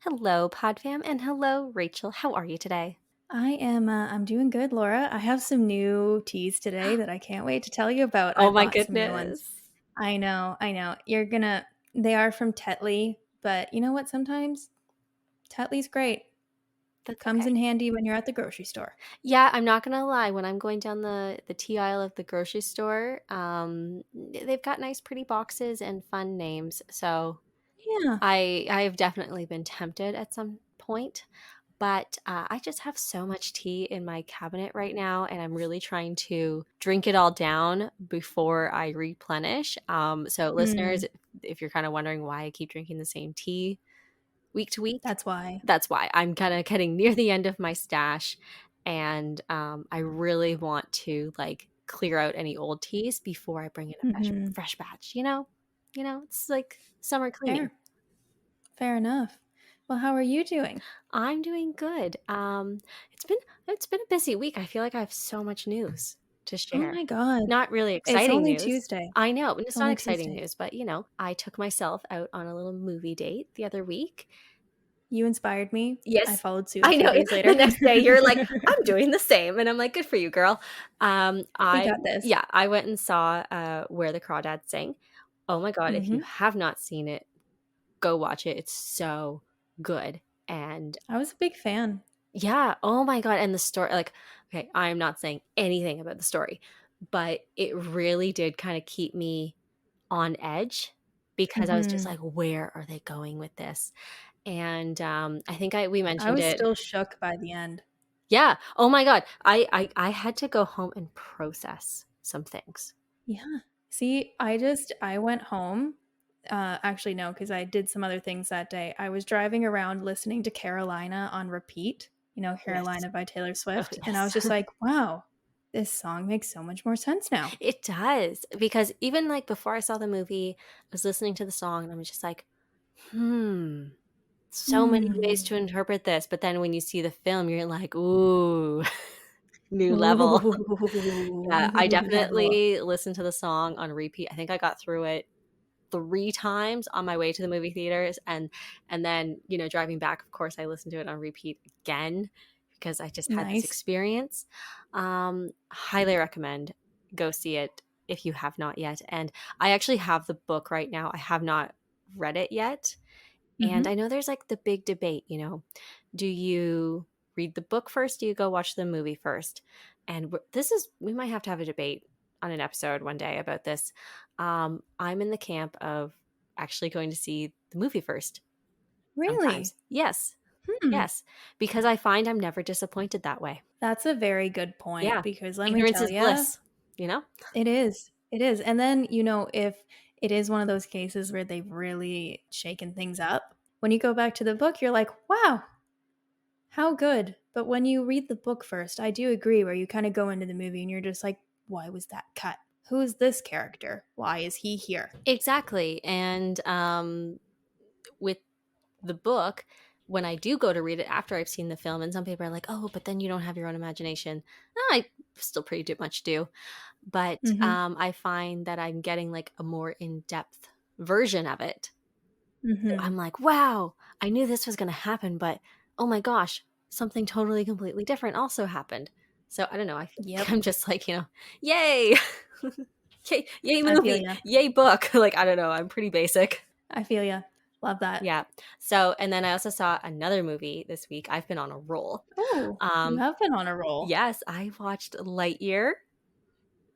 Hello, Podfam, and hello, Rachel. How are you today? I'm doing good, Laura. I have some new teas today that I can't wait to tell you about. I Oh my bought some new ones. goodness. I know. They are from Tetley, but you know what? Sometimes Tetley's great. That's Comes okay. in handy when you're at the grocery store. Yeah, I'm not gonna lie. When I'm going down the tea aisle of the grocery store, they've got nice, pretty boxes and fun names. So Yeah. I have definitely been tempted at some point, but I just have so much tea in my cabinet right now, and I'm really trying to drink it all down before I replenish. So listeners, Mm, if you're kind of wondering why I keep drinking the same tea week to week, that's why. that's why. I'm kind of getting near the end of my stash, and I really want to like clear out any old teas before I bring in a Hmm. fresh batch. It's like summer cleaning. Fair. Fair enough. Well, how are you doing? I'm doing good. It's been a busy week. I feel like I have so much news to Oh share. my God. Not really It's exciting only news. Tuesday. I know, and It's it's not only exciting Tuesday. news, but I took myself out on a little movie date the other week. You inspired me. I Yes. followed suit a I few know. days later. The next day you're like, "I'm doing the same." And I'm like, "Good for you, girl." We I got this. yeah, I went and saw Where the Crawdads Sing. Oh my God, if you Hmm. have not seen it, go watch it. It's so good. And I was a big fan. yeah, oh my God. And the story, like, okay, I'm not saying anything about the story, but it really did kind of keep me on edge because I was just Hmm. like, where are they going with this? And I think we I mentioned was it. still shook by the end. Yeah. Oh my God. I had to go home and process some things. Yeah. See, I went home. Actually, no, because I did some other things that day. I was driving around listening to Carolina on repeat, Yes. Carolina by Taylor Oh, Swift. And I was yes. just like, wow, this song makes so much more sense now. It does. Because even like before I saw the movie, I was listening to the song and I was just like, hmm, so many ways Hmm. to interpret this. But then when you see the film, you're like, ooh, new level. Yeah, I Ooh. definitely listened to the song on repeat. I think I got through it 3 times on my way to the movie theaters, and then, driving back, of course, I listened to it on repeat again because I just had this Nice. experience. Highly recommend go see it if you have not yet, and I actually have the book right now. I have not read it yet, and Hmm. I know there's, like, the big debate, do you read the book first? Do you go watch the movie first? And we might have to have a debate on an episode one day about this. I'm in the camp of actually going to see the movie first Really? sometimes. Yes. Hmm. Yes. Because I find I'm never disappointed that way. That's a very good point Yeah. because let me Ignorance tell is you, bliss, you know? it is. It is. And then, if it is one of those cases where they've really shaken things up, when you go back to the book, you're like, wow, how good. But when you read the book first, I do agree where you kind of go into the movie and you're just like, why was that cut? Who is this character? Why is he here? Exactly. And with the book, when I do go to read it after I've seen the film, and some people are like, "Oh, but then you don't have your own imagination." I still pretty much do, but Mm-hmm. I find that I'm getting like a more in depth version of it. So Mm-hmm. I'm like, "Wow, I knew this was going to happen, but oh my gosh, something totally completely different also happened." So I don't know. I think Yep. I'm just like, yay, yay, yay I feel movie, ya. yay book. Like I don't know. I'm pretty basic. I feel ya. Love that. Yeah. So, and then I also saw another movie this week. I've been on a roll. Oh, you Um, have been on a roll. yes, I watched Lightyear,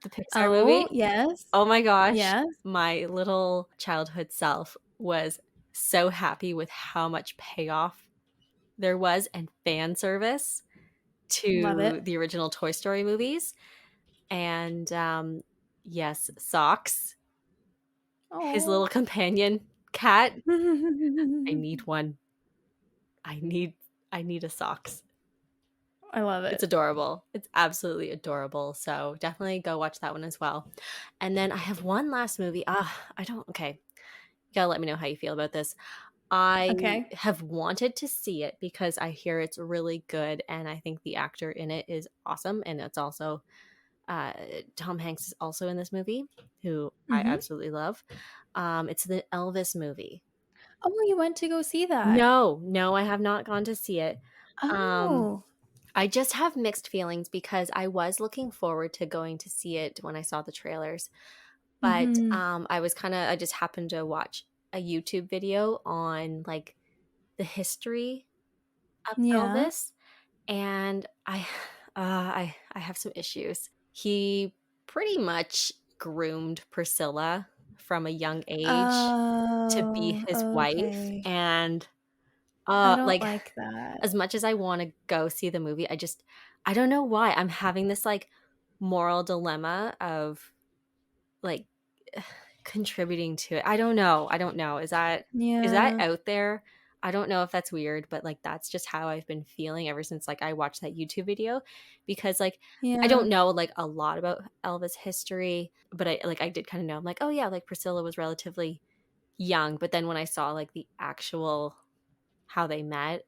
the Pixar Oh, movie. yes. Oh my gosh, Yes. my little childhood self was so happy with how much payoff there was and fan service Love to it. the original Toy Story movies. And yes, Socks, his Oh. little companion cat. I need one. I need I need a Socks. I love It's it. adorable. It's absolutely adorable. So definitely go watch that one as well. And then I have one last movie. I don't, okay. You gotta let me know how you feel about this. I Okay. have wanted to see it because I hear it's really good and I think the actor in it is awesome. And it's also, uh, Tom Hanks is also in this movie, who I Mhm. absolutely love. It's the Elvis movie. Oh, you went to go see that. No, no, I have not gone to see it. Um, Oh. I just have mixed feelings because I was looking forward to going to see it when I saw the trailers, but, Mhm. I just happened to watch a YouTube video on, like, the history of Yeah. Elvis, and I have some issues. He pretty much groomed Priscilla from a young age to be Oh, his wife, okay. and, I don't like, like that. as much as I wanna go see the movie, I don't know why, I'm having this, like, moral dilemma of, like, contributing to it. I don't know. Is that Yeah. out there? I don't know if that's weird, but, like, that's just how I've been feeling ever since, like, I watched that YouTube video because, like, I Yeah. don't know, like, a lot about Elvis history, but I did kinda know. I'm like, "Oh, yeah, like, Priscilla was relatively young," but then when I saw, like, the actual how they met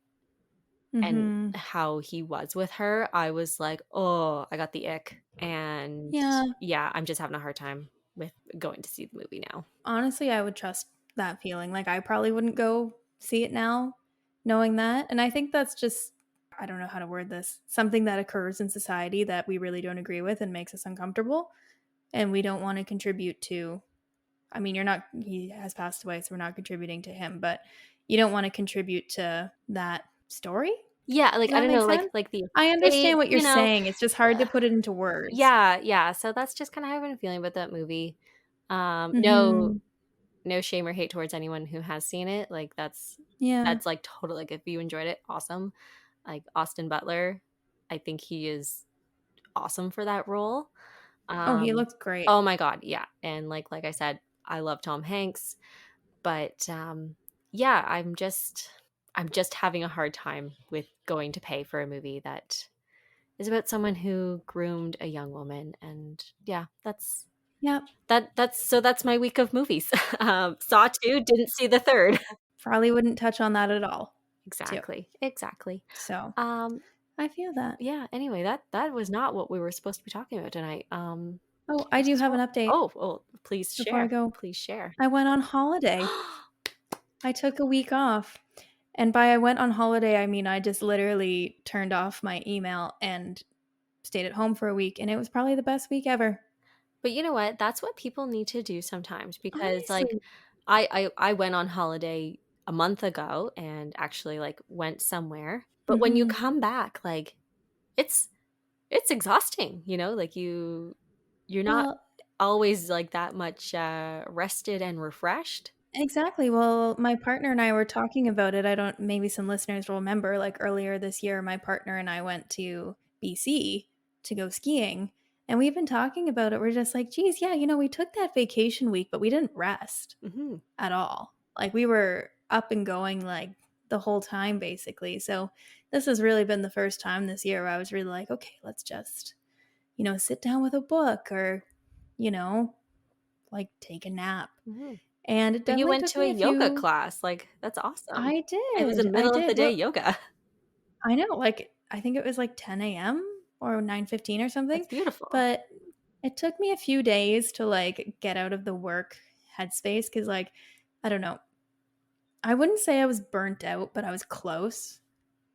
and Mhm. how he was with her, I was like, "Oh, I got the ick." And Yeah. yeah, I'm just having a hard time with going to see the movie now. Honestly, I would trust that feeling. Like, I probably wouldn't go see it now knowing that, and I think that's just I don't know how to word this, something that occurs in society that we really don't agree with and makes us uncomfortable, and we don't wanna contribute to I mean, you're not he has passed away, so we're not contributing to him, but you don't wanna contribute to that story? Yeah, like, Does I that don't make know, sense? like the I estate, understand what you're you know? saying, it's just hard to put it into words. Yeah, yeah, so that's just kinda how I've been feeling about that movie. No Mhm. no shame or hate towards anyone who has seen it, like, Yeah. like, total like, if you enjoyed it, awesome. Like, Austin Butler, I think he is awesome for that role. Oh, he Um looks great. oh my god, yeah, and like I said, I love Tom Hanks, but, yeah, I'm just having a hard time with going to pay for a movie that is about someone who groomed a young woman, and yeah, Yep. that's my week of movies. Saw 2, didn't see the 3rd. Probably wouldn't touch on that at all, too. Exactly, exactly. So, Um, I feel that. yeah, anyway, that was not what we were supposed to be talking about tonight. Oh, I do have an So update oh, well, please before I share, go. please share. I went on holiday. I took a week off. And by I went on holiday, I mean I just literally turned off my email and stayed at home for a week, and it was probably the best week ever. But you know what? That's what people need to do sometimes because, like, Honestly. I went on holiday a month ago and actually, like, went somewhere, but when you Mhm. come back, like, it's it's exhausting, you know? Like, you're not Well, always, like, that much, rested and refreshed. exactly. Well, my partner and I were talking about it. I don't maybe some listeners will remember, like, earlier this year, my partner and I went to BC to go skiing, and we've been talking about it. We're just like, "Geez, yeah, we took that vacation week, but we didn't rest Mhm. at all." Like, we were up and going, like, the whole time, basically. So, this has really been the first time this year where I was really like, "Okay, let's just, sit down with a book or, you know, like, take a nap." Mhm. And it But you definitely went took to a me a yoga few class, like, that's awesome. It was a I middle of the did. day Well, yoga. I know, like, I think it was like 10 AM or 9:15 or something, That's beautiful. but it took me a few days to, like, get out of the work headspace because, like, I don't know. I wouldn't say I was burnt out, but I was close,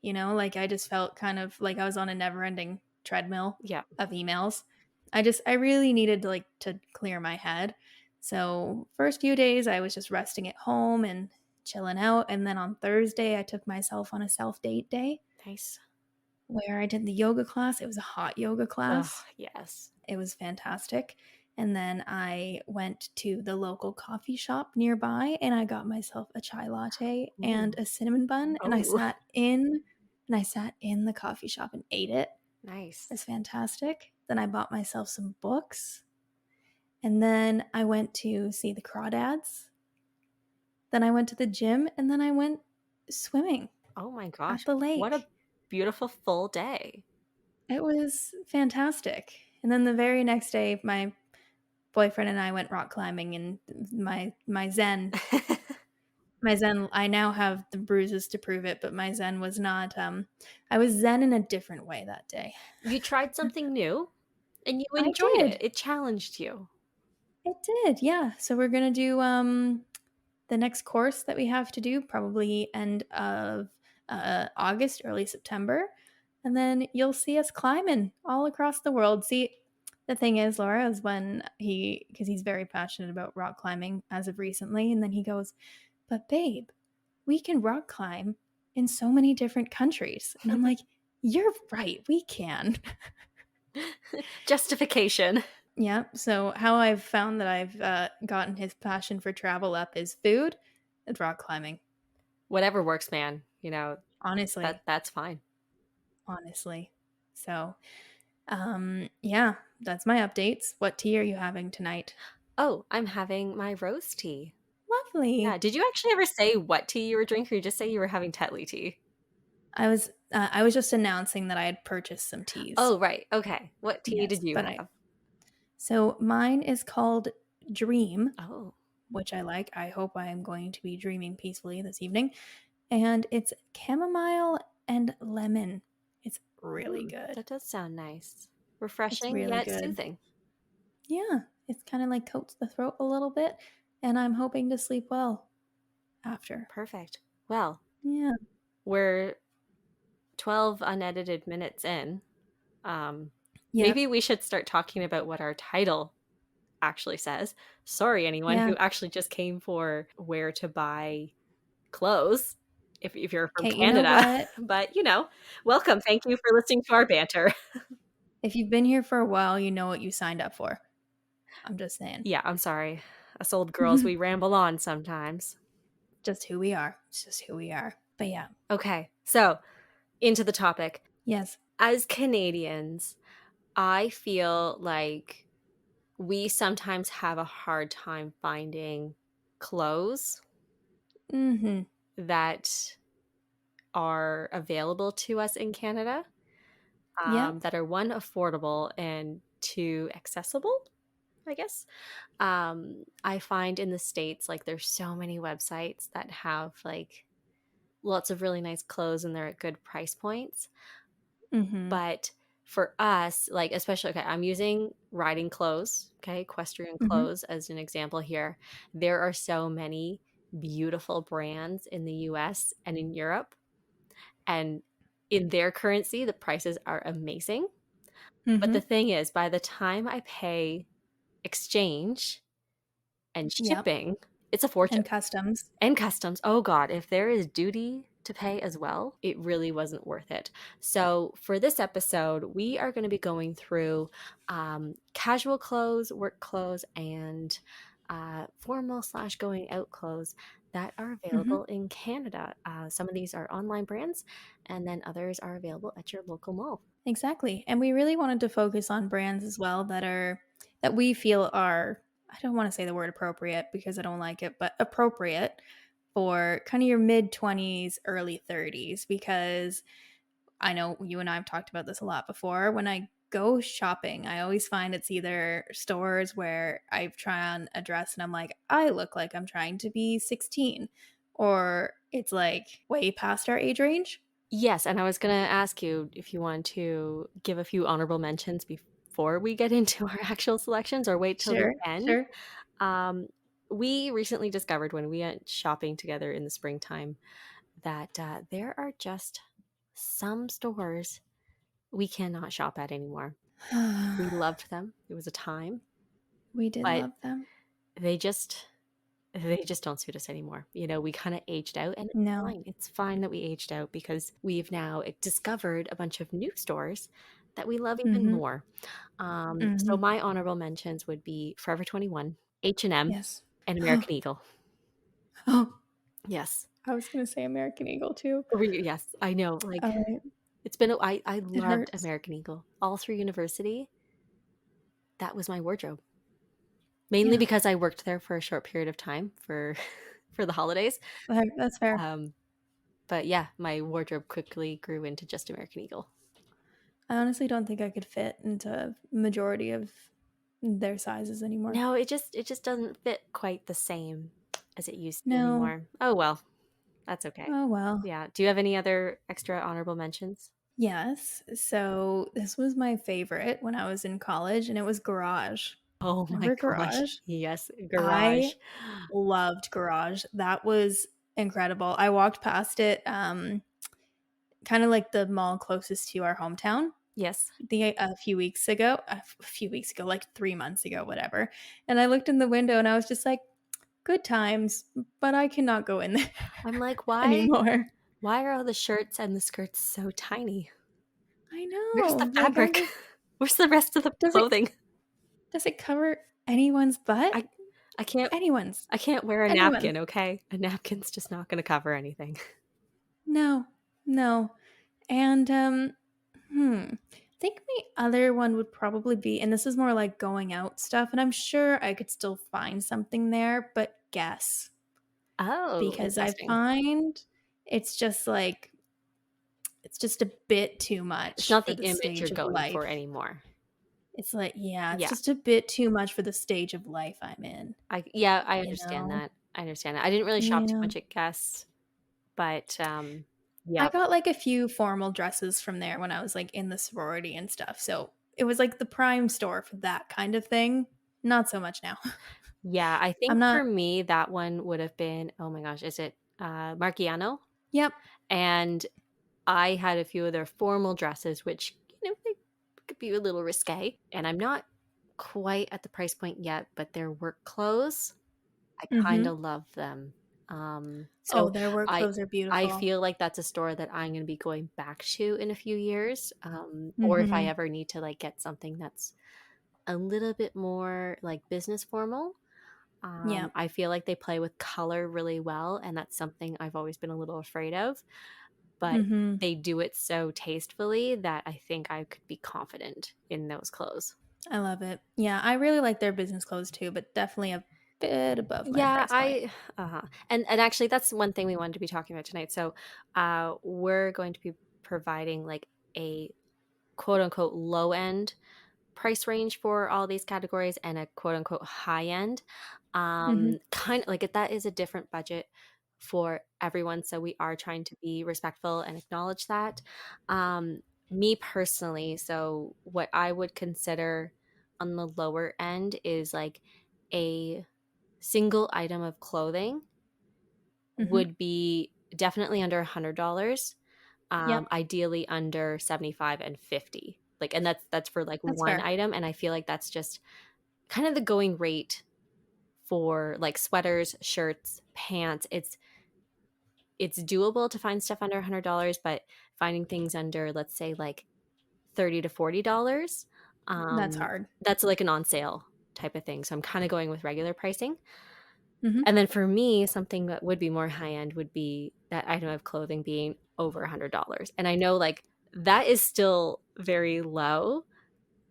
like, I just felt kind of like I was on a never-ending treadmill Yeah. of emails. I really needed, like, to clear my head. So, first few days, I was just resting at home and chilling out, and then on Thursday, I took myself on a self-date day Nice. where I did the yoga class. It was a hot yoga Ugh, class. yes. It was fantastic. And then I went to the local coffee shop nearby and I got myself a chai latte and Ooh. a cinnamon bun and Oh, I sat in the coffee shop and ate it. It nice. was fantastic. Then I bought myself some books and then I went to see the crawdads. Then I went to the gym and then I went swimming Oh my at gosh, the what a lake. beautiful full day. It was fantastic. And then the very next day, my boyfriend and I went rock climbing, and my zen. I now have the bruises to prove it, but my zen was not. I was zen in a different way that day. You tried something new and you I enjoyed it. did. It challenged you. It did. Yeah. So we're gonna do the next course that we have to do, probably end of August, early September. And then you'll see us climbing all across the world. See, the thing is, Laura, is when because he's very passionate about rock climbing as of recently, and then he goes, but babe, we can rock climb in so many different countries. And I'm like, you're right, we can. Justification. Yeah. So how I've found that I've gotten his passion for travel up is food and rock climbing. Whatever works, man. You know, Honestly, that's fine. honestly. So, yeah, that's my updates. What tea are you having tonight? Oh, I'm having my rose tea. Yeah. Lovely. Did you actually ever say what tea you were drinking, or you just say you were having Tetley tea? I was just announcing that I had purchased some teas. Oh, right. Okay. What tea Yes, did you but I have? so mine is called Dream, Oh. which I like. I hope I am going to be dreaming peacefully this evening. And it's chamomile and lemon. It's really good. That does sound nice. It's Refreshing really yet good. soothing. Yeah, it's kind of like coats the throat a little bit, and I'm hoping to sleep well after. Perfect. Well, Yeah. we're 12 unedited minutes in. Um, Yep. Maybe we should start talking about what our title actually says. Sorry, anyone Yeah. who actually just came for where to buy clothes if you're from Okay, you know Canada. what? But, welcome. Thank you for listening to our banter. If you've been here for a while, you know what you signed up for. I'm just saying. Yeah, I'm sorry. Us old girls, we ramble on sometimes. Just who we are. It's just who we are. But yeah. Okay, so into the topic. Yes. As Canadians, I feel like we sometimes have a hard time finding clothes Mm-hmm. that are available to us in Canada, Yep. that are one, affordable, and two, accessible, I guess. I find in the States, like, there's so many websites that have like lots of really nice clothes and they're at good price points. Mm-hmm. But for us, like, especially, okay, I'm using riding clothes, okay, equestrian Mm-hmm. clothes as an example here. There are so many beautiful brands in the US and in Europe, and in their currency, the prices are amazing. But Mm-hmm. the thing is, by the time I pay exchange and Yep. shipping, it's a fortune. And customs. And customs. Oh God, if there is duty to pay as well, it really wasn't worth it. So for this episode, we are going to be going through casual clothes, work clothes, and formal / going out clothes that are Mm-hmm. available in Canada. Some of these are online brands, and then others are available at your local mall. Exactly. And we really wanted to focus on brands as well that we feel are, I don't want to say the word appropriate because I don't like it, but appropriate for kind of your mid 20s, early 30s because I know you and I have talked about this a lot before. When I go shopping, I always find it's either stores where I try on a dress and I'm like, I look like I'm trying to be 16, or it's like way past our age range. Yes, and I was going to ask you if you want to give a few honorable mentions before we get into our actual selections, or wait till the Sure, end. sure. Um, we recently discovered when we went shopping together in the springtime that there are just some stores we cannot shop at anymore. We loved them. It was a time, We did but love them. they just they just don't suit us anymore. We kind of aged out, and it's No. fine. It's fine that we aged out because we've now discovered a bunch of new stores that we love even Mhm. more. So Mhm. my honorable mentions would be Forever 21, H&M, and Yes. American Eagle. Oh, Yes. I was gonna say American Eagle too. Yes, I know. Like, Alright. it's been, I It loved hurts. American Eagle. All through university, that was my wardrobe. Mainly Yeah. because I worked there for a short period of time for for the holidays. That's fair. Um, but yeah, my wardrobe quickly grew into just American Eagle. I honestly don't think I could fit into majority of their sizes anymore. No, it just doesn't fit quite the same as it used to No. anymore. Oh well, that's okay. Oh well. Yeah. Do you have any other extra honorable mentions? Yes. So this was my favorite when I was in college, and it was Garage. Oh my Remember gosh. Garage? Yes, I Garage. loved Garage. That was incredible. I walked past it, kind of like the mall closest to our hometown Yes. a few weeks ago, like 3 months ago, whatever. And I looked in the window and I was just like, good times, but I cannot go in there I'm like, "Why anymore. are all the shirts and the skirts so tiny? I Where's the know. Like fabric? Where's the rest of the does it clothing?" does it cover anyone's butt? I I can't Anyone's. I can't wear a Anyone's. napkin, okay? A napkin's just not gonna cover anything. No. No. And I think my other one would probably be, and this is more like going out stuff, and I'm sure I could still find something there, but Guess. Oh, Because I interesting. find it's just like it's just a bit too It's much not for the the image you're stage of going for life. anymore. It's like, yeah, it's Yeah. just a bit too much for the stage of life I'm in, I you understand know? that. I understand that. I didn't really shop too Yeah. much at Guess, but, I yep. got like a few formal dresses from there when I was like in the sorority and stuff. So it was like the prime store for that kind of thing. Not so much now. Yeah, I think I'm for not, me, that one would have been, oh my gosh, is it, Marciano? yep. And I had a few of their formal dresses, which, they could be a little risque, and I'm not quite at the price point yet, but their work clothes, I kinda Hmm. love them. Oh, So their work I clothes are I beautiful. feel like that's a store that I'm gonna be going back to in a few years, or if I Hmm. ever need to, like, get something that's a little bit more, like, business formal. Yeah. I feel like they play with color really well, and that's something I've always been a little afraid of, but Hmm. they do it so tastefully that I think I could be confident in those clothes. I love it. Yeah, I really like their business clothes too, but definitely a bit above my Yeah, price point. I uh-huh. And actually that's one thing we wanted to be talking about tonight. So, we're going to be providing like a quote unquote low end price range for all these categories and a quote unquote high end. Hmm. Kind of like that is a different budget for everyone. So we are trying to be respectful and acknowledge that. Me personally, so what I would consider on the lower end is like a single item of clothing Hmm. would be definitely under $100, Yep, ideally under 75 and 50. Like, and that's for like that's one fair. item, and I feel like that's just kind of the going rate for like sweaters, shirts, pants. It's doable to find stuff under $100, but finding things under, let's say, like 30 to $40, That's hard. that's like an on sale type of thing. So I'm kind of going with regular pricing. Hmm. And then for me, something that would be more high end would be that item of clothing being over $100. And I know like that is still very low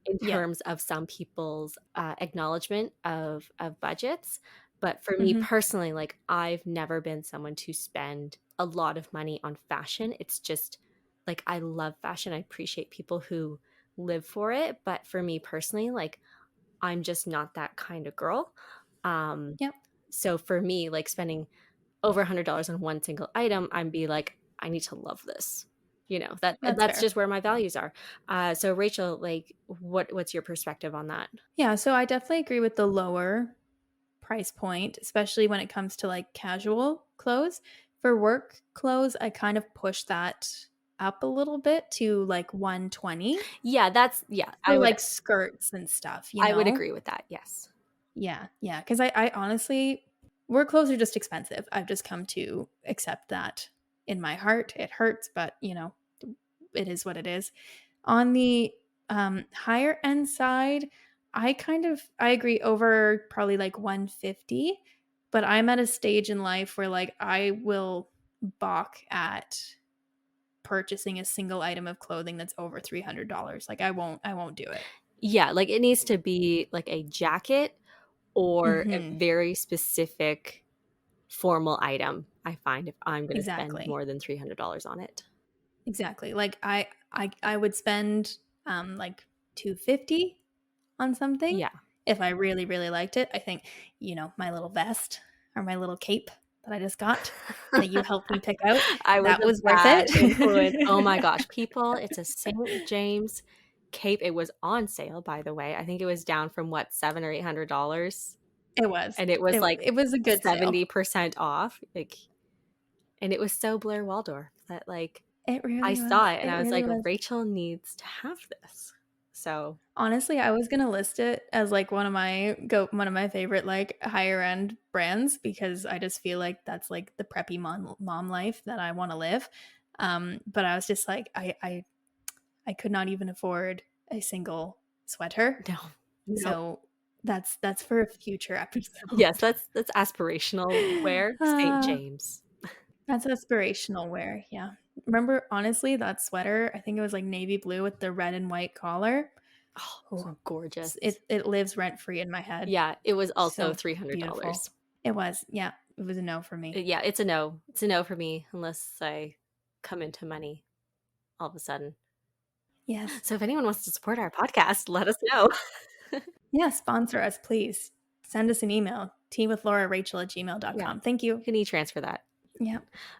in Yep. terms of some people's acknowledgement of budgets. But for me Hmm. personally, like I've never been someone to spend a lot of money on fashion. It's just like I love fashion. I appreciate people who live for it. But for me personally, like I'm just not that kind of girl. Um, Yep. so for me, like spending over $100 on one single item, I'd be like, I need to love this. That's That's fair. just where my values are. So Rachel, like, what's your perspective on that? Yeah, so I definitely agree with the lower price point, especially when it comes to like casual clothes. For work clothes, I kind of push that up a little bit to like 120 Yeah, yeah. for like skirts and stuff, you I would know? agree with that. Yes. Yeah, yeah. Because I honestly, work clothes are just expensive. I've just come to accept that in my heart. It hurts, but it is what it is. On the higher end side, I agree over probably like 150, but I'm at a stage in life where like I will balk at purchasing a single item of clothing that's over $300. Like I won't do it. Yeah, like it needs to be like a jacket or a Mhm. very specific formal item. I find if I'm going to spend Exactly. more than $300 on it. Exactly. Like I would spend like 250 on something Yeah. if I really really liked it. I think, my little vest or my little cape that I just got that you helped me pick out, I was that a was worth bad influence. Oh it. my gosh, people, it's a St. James cape. It was on sale, by the way. I think it was down from what, $700 or $800, It was. and it was like It was a good sale. 70% off. Like, and it was so Blair Waldorf that like It I really was. saw it and It I was really like, was. Rachel needs to have this. So Honestly, I was gonna list it as like one of my favorite like higher end brands because I just feel like that's like the preppy mom life that I want to live. But I was just like I could not even afford a single sweater, no, no. so that's for a future episode. Yes, that's aspirational wear. St. uh, James. that's aspirational wear. Yeah. Remember, honestly, that sweater? I think it was like navy blue with the red and white collar. Oh, Oh, gorgeous. it lives rent free in my head. Yeah, it was also So beautiful. $300. It was, yeah. It was a no for me. Yeah, it's a no. It's a no for me unless I come into money all of a sudden. Yes. So if anyone wants to support our podcast, let us know. Yeah, sponsor us, please. Send us an email, Yeah, teamwithlaurarachel@gmail.com. Thank you. can e-transfer that. Yeah.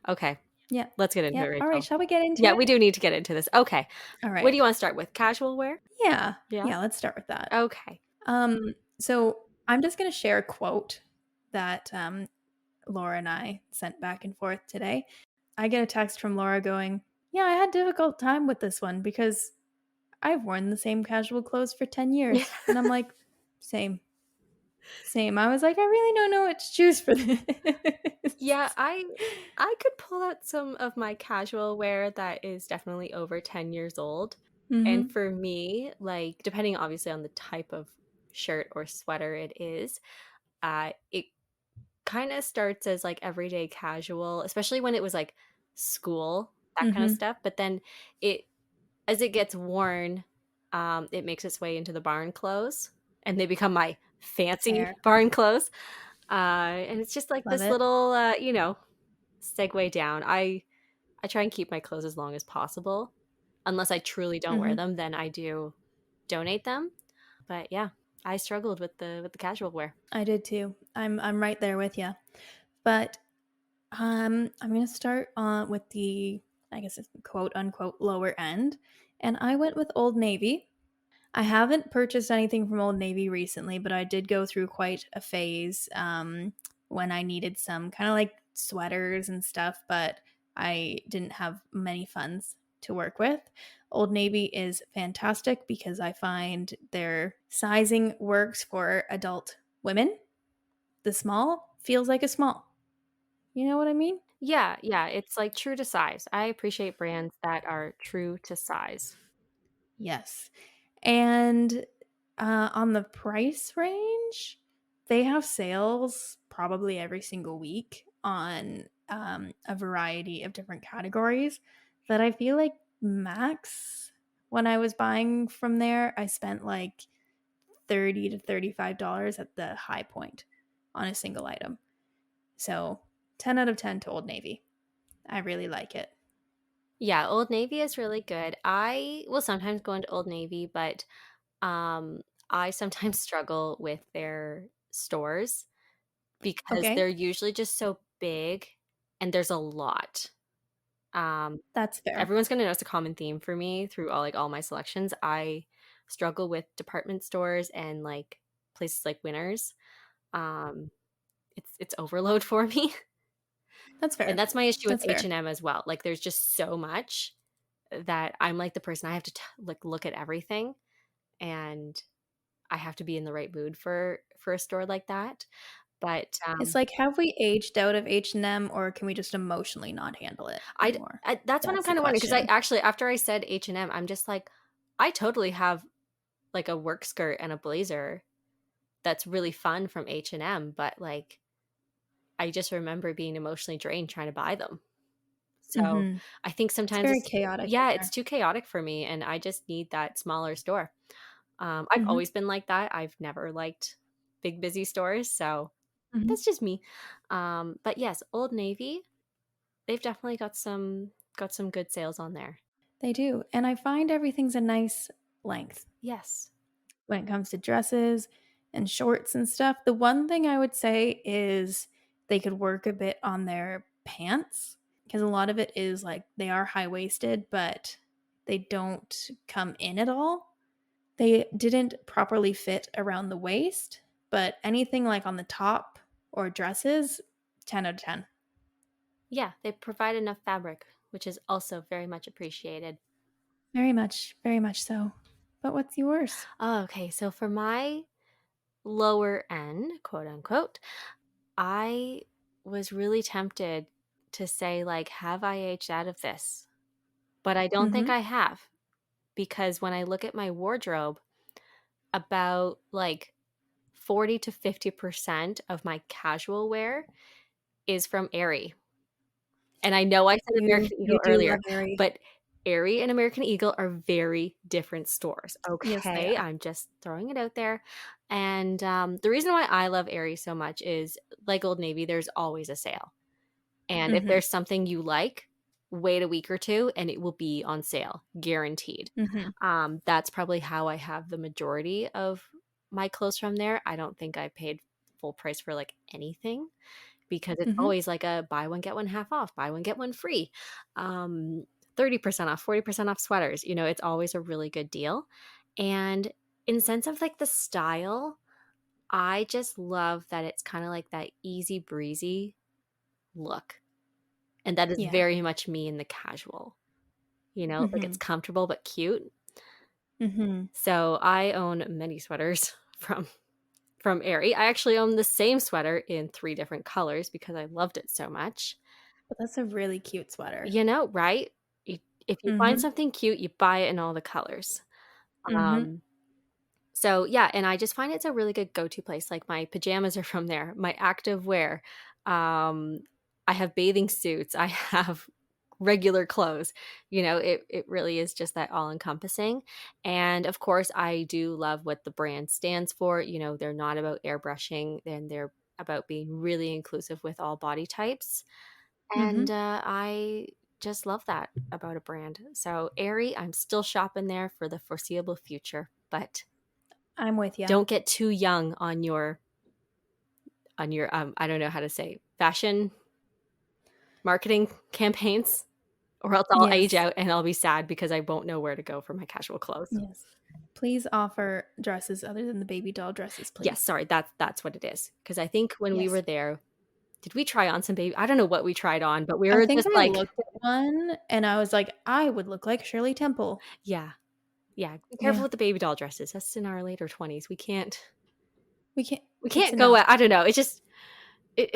Okay, Yeah. let's get into Yeah. it, All right. Rachel. Shall we get into Yeah, it? we do need to get into this. Okay, All what do right. you want to start with? Casual wear? Yeah. Yeah. Yeah. Let's start with that. Okay. So I'm just going to share a quote that Laura and I sent back and forth today. I get a text from Laura going, "Yeah, I had a difficult time with this one because I've worn the same casual clothes for 10 years." And I'm like, same. Same. I was like, I really don't know what to choose for this. Yeah, I could pull out some of my casual wear that is definitely over 10 years old. And Mm-hmm. for me, like depending obviously on the type of shirt or sweater it is, it kind of starts as like everyday casual, especially when it was like school, that kind of Mm-hmm. stuff. But then it as it gets worn, it makes its way into the barn clothes and they become my fancy Fair. barn clothes. And it's just like Love this it. little, segue down. I try and keep my clothes as long as possible. Unless I truly don't wear Mm-hmm. them, then I do donate them. But yeah, I struggled with the casual wear. I did too. I'm right there with you. But I'm gonna start with the, I guess it's quote unquote lower end, and I went with Old Navy. I haven't purchased anything from Old Navy recently, but I did go through quite a phase when I needed some kind of like sweaters and stuff, but I didn't have many funds to work with. Old Navy is fantastic because I find their sizing works for adult women. The small feels like a small. You know what I mean? Yeah, yeah, it's like true to size. I appreciate brands that are true to size. Yes. And on the price range, they have sales probably every single week on a variety of different categories that I feel like max when I was buying from there, I spent like $30 to $35 at the high point on a single item. So 10 out of 10 to Old Navy. I really like it. Yeah, Old Navy is really good. I will sometimes go into Old Navy, but I sometimes struggle with their stores because Okay, they're usually just so big and there's a lot. Um, that's fair. Everyone's gonna notice a common theme for me through all my selections. I struggle with department stores and like places like Winners. Um, it's overload for me, That's and fair. that's my issue with That's fair. H&M as well. Like, there's just so much that I'm like the person I have to like look at everything, and I have to be in the right mood for a store like that. But It's like, have we aged out of H&M or can we just emotionally not handle it anymore? that's what I'm That's the kind of wondering because I question. actually after I said H&M, I'm just like I totally have like a work skirt and a blazer that's really fun from H&M, but like I just remember being emotionally drained trying to buy them. So Mhm. I think It's sometimes very it's chaotic in yeah, it's there. too chaotic for me and I just need that smaller store. I've Mhm. always been like that. I've never liked big busy stores, so Mhm. that's just me. But yes, Old Navy, they've definitely got some good sales on there. They do, and I find everything's a nice length Yes. when it comes to dresses and shorts and stuff. The one thing I would say is they could work a bit on their pants because a lot of it is like they are high-waisted, but they don't come in at all. They didn't properly fit around the waist, but anything like on the top or dresses, 10 out of 10. Yeah, they provide enough fabric, which is also very much appreciated. Very much so. But what's yours? Oh, okay, so for my lower end, quote unquote, I was really tempted to say, like, have I aged out of this? But I don't think Mm-hmm. I have, because when I look at my wardrobe, about like 40 to 50% of my casual wear is from Aerie. And I know I said American You Eagle do love earlier, Aerie. but Aerie and American Eagle are very different stores. Yes, they Okay, are. I'm just throwing it out there. And the reason why I love Aerie so much is, like Old Navy, there's always a sale. And if Mm-hmm. there's something you like, wait a week or two and it will be on sale, guaranteed. Mm-hmm. That's probably how I have the majority of my clothes from there. I don't think I paid full price for like anything, because it's Mm-hmm. always like a buy one get one half off, buy one get one free, um, 30% off, 40% off sweaters. You know, it's always a really good deal. And in sense of like the style, I just love that it's kind of like that easy breezy look. And that is Yeah. very much me in the casual. You know, like Mm-hmm. it's comfortable but cute. Mm-hmm. So I own many sweaters from Aerie. I actually own the same sweater in 3 different colors because I loved it so much. But that's a really cute sweater. You know, right? You, if you find Mm-hmm. something cute, you buy it in all the colors. Mm-hmm. Um, so yeah, and I just find it's a really good go-to place. Like my pajamas are from there, my active wear. Um, I have bathing suits. I have regular clothes. You know, it really is just that all-encompassing. And of course, I do love what the brand stands for. You know, they're not about airbrushing, and they're about being really inclusive with all body types. Mm-hmm. And I just love that about a brand. So Aerie, I'm still shopping there for the foreseeable future, but I'm with you. don't get too young on your I don't know how to say, fashion marketing campaigns, or else I'll age Yes. out and I'll be sad because I won't know where to go for my casual clothes. Yes. Please offer dresses other than the baby doll dresses, Yes, please. sorry, that's what it is. Because I think when we were Yes. there, did we try on some baby? I don't know what we tried on, but we I were think just I like, looked at one and I was like, I would look like Shirley Temple. yeah, yeah. Be careful Yeah. with the baby doll dresses. That's in our later 20s. We can't, We it's can't a go no. out. I don't know. It's just it.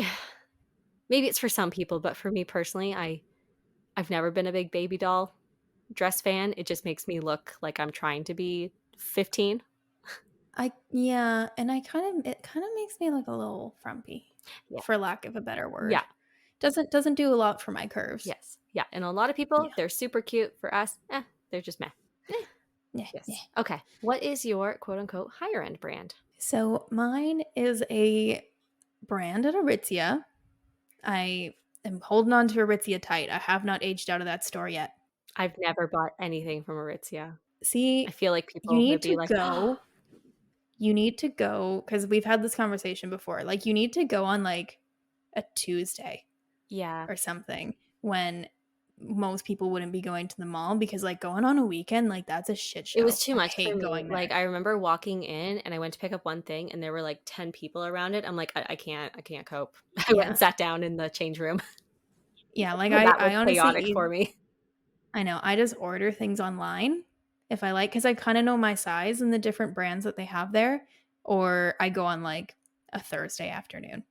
Maybe it's for some people, but for me personally, I've never been a big baby doll dress fan. It just makes me look like I'm trying to be 15. Yeah, and it kind of makes me look a little frumpy, Yeah. for lack of a better word. Yeah. Doesn't do a lot for my curves. Yes. Yeah. And a lot of people, Yeah. they're super cute. For us, they're just meh. Eh, yeah, yeah. Yes. Okay. What is your quote unquote higher end brand? So mine is a brand at Aritzia. I am holding on to Aritzia tight. I have not aged out of that store yet. I've never bought anything from Aritzia. I See, feel like you people would need be to like, oh, go. You need to go because we've had this conversation before. Like, you need to go on like a Tuesday yeah. or something when most people wouldn't be going to the mall because, like, going on a weekend, like, that's a shit It was show. too I much for hate me. going Like, there. I remember walking in and I went to pick up one thing and there were like 10 people around it. I'm like, I can't cope. I went and Yeah. sat down in the change room. Yeah. Like, That was I honestly, chaotic for me. I know. I just order things online if I like, because I kind of know my size and the different brands that they have there. Or I go on like a Thursday afternoon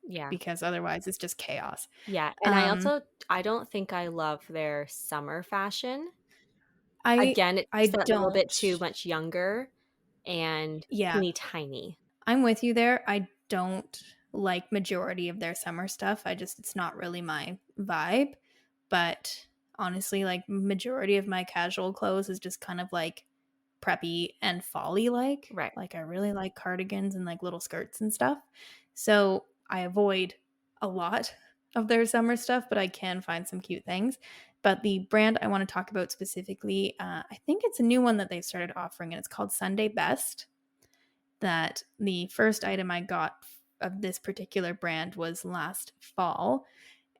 Yeah. because otherwise it's just chaos. Yeah. And Um, I don't think I love their summer fashion. I Again, it's just I that little bit don't. too much younger and Yeah, teeny tiny. I'm with you there. I don't like majority of their summer stuff. It's not really my vibe. But honestly, like majority of my casual clothes is just kind of like preppy and folly like. Right. Like I really like cardigans and like little skirts and stuff. So I avoid a lot of their summer stuff, but I can find some cute things. But the brand I want to talk about specifically, I think it's a new one that they started offering, and it's called Sunday Best. That the first item I got of this particular brand was last fall.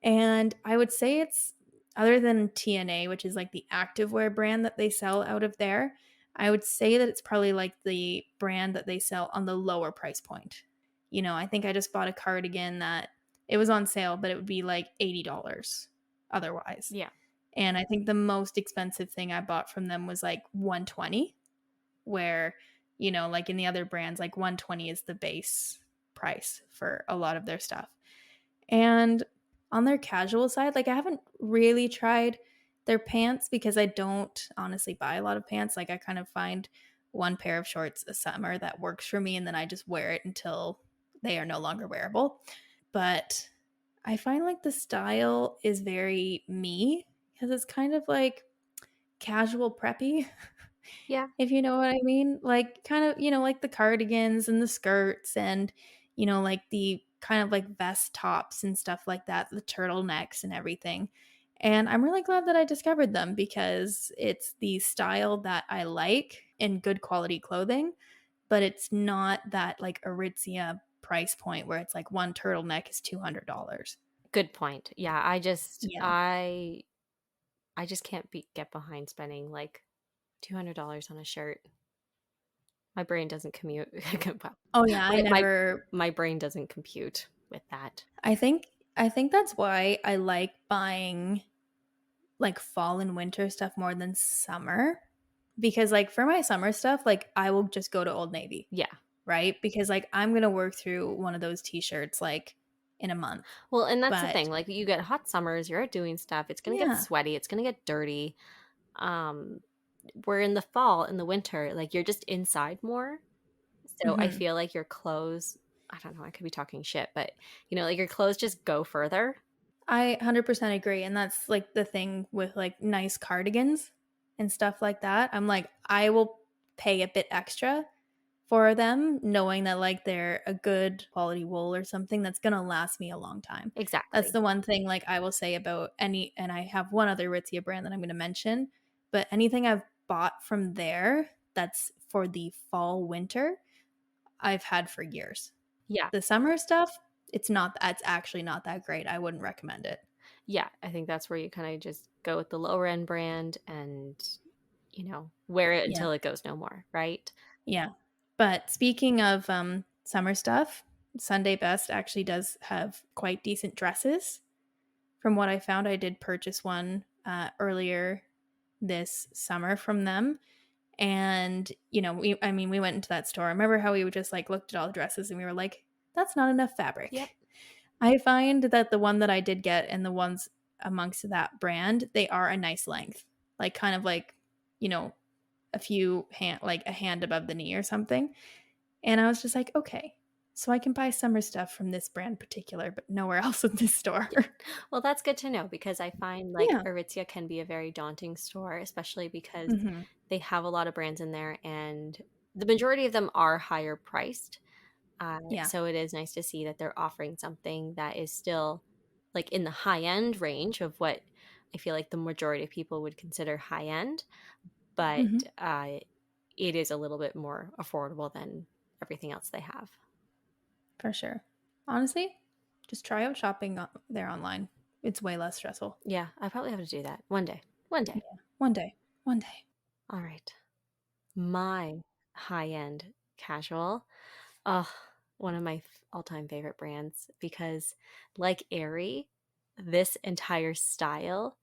And I would say it's, other than TNA, which is like the activewear brand that they sell out of there, I would say that it's probably like the brand that they sell on the lower price point. I think I just bought a cardigan that it was on sale, but it would be like $80 otherwise. Yeah. And I think the most expensive thing I bought from them was like 120, where, like in the other brands, like 120 is the base price for a lot of their stuff. And on their casual side, like I haven't really tried their pants because I don't honestly buy a lot of pants. Like I kind of find one pair of shorts a summer that works for me and then I just wear it until they are no longer wearable. But I find like the style is very me because it's kind of like casual preppy, Yeah. if you know what I mean. Like kind of, like the cardigans and the skirts and, like the kind of like vest tops and stuff like that, the turtlenecks and everything. And I'm really glad that I discovered them because it's the style that I like in good quality clothing, but it's not that like Aritzia price point where it's like one turtleneck is $200. Good point. Yeah, Yeah. I just can't get behind spending like $200 on a shirt. My brain doesn't commute. Well, Oh yeah, I my, my never my brain doesn't compute with that. I think I think that's why I like buying like fall and winter stuff more than summer because like for my summer stuff like I will just go to Old Navy, Yeah. right? Because like I'm going to work through one of those t-shirts like in a month. Well, and that's the But thing. Like you get hot summers, you're out doing stuff. It's gonna get yeah. sweaty. It's gonna get dirty. Um, we're in the fall, in the winter, like you're just inside more. So I Mhm. feel like your clothes, I don't know, I could be talking shit, but like your clothes just go further. I 100% agree and that's like the thing with like nice cardigans and stuff like that. I'm like I will pay a bit extra for them, knowing that like they're a good quality wool or something that's gonna last me a long time. That's Exactly. the one thing like I will say about any, and I have one other Ritzia brand that I'm gonna mention, but anything I've bought from there that's for the fall winter, I've had for years. Yeah. The summer stuff, it's actually not that great. I wouldn't recommend it. Yeah. I think that's where you kind of just go with the lower end brand and, wear it Yeah. until it goes no more. Right. Yeah. But speaking of summer stuff, Sunday Best actually does have quite decent dresses. From what I found, I did purchase one earlier this summer from them. And, we went into that store. Remember how we just like looked at all the dresses and we were like, that's not enough Yep. fabric. I find that the one that I did get and the ones amongst that brand, they are a nice length. Like kind of like, you know, like a hand above the knee or something. And I was just like, okay, so I can buy summer stuff from this brand particular, but nowhere else in this store. Yeah. Well, that's good to know because I find like Yeah. Aritzia can be a very daunting store, especially because Hmm. they have a lot of brands in there and the majority of them are higher priced. Yeah. So it is nice to see that they're offering something that is still like in the high end range of what I feel like the majority of people would consider high end, but Hmm. it is a little bit more affordable than everything else they have. For sure. Honestly, just try out shopping there online. It's way less stressful. Yeah, I probably have to do that one day. One day. Yeah. One day. One day. All right. My high end casual. Oh, one of my all-time favorite brands because like Aerie, this entire style,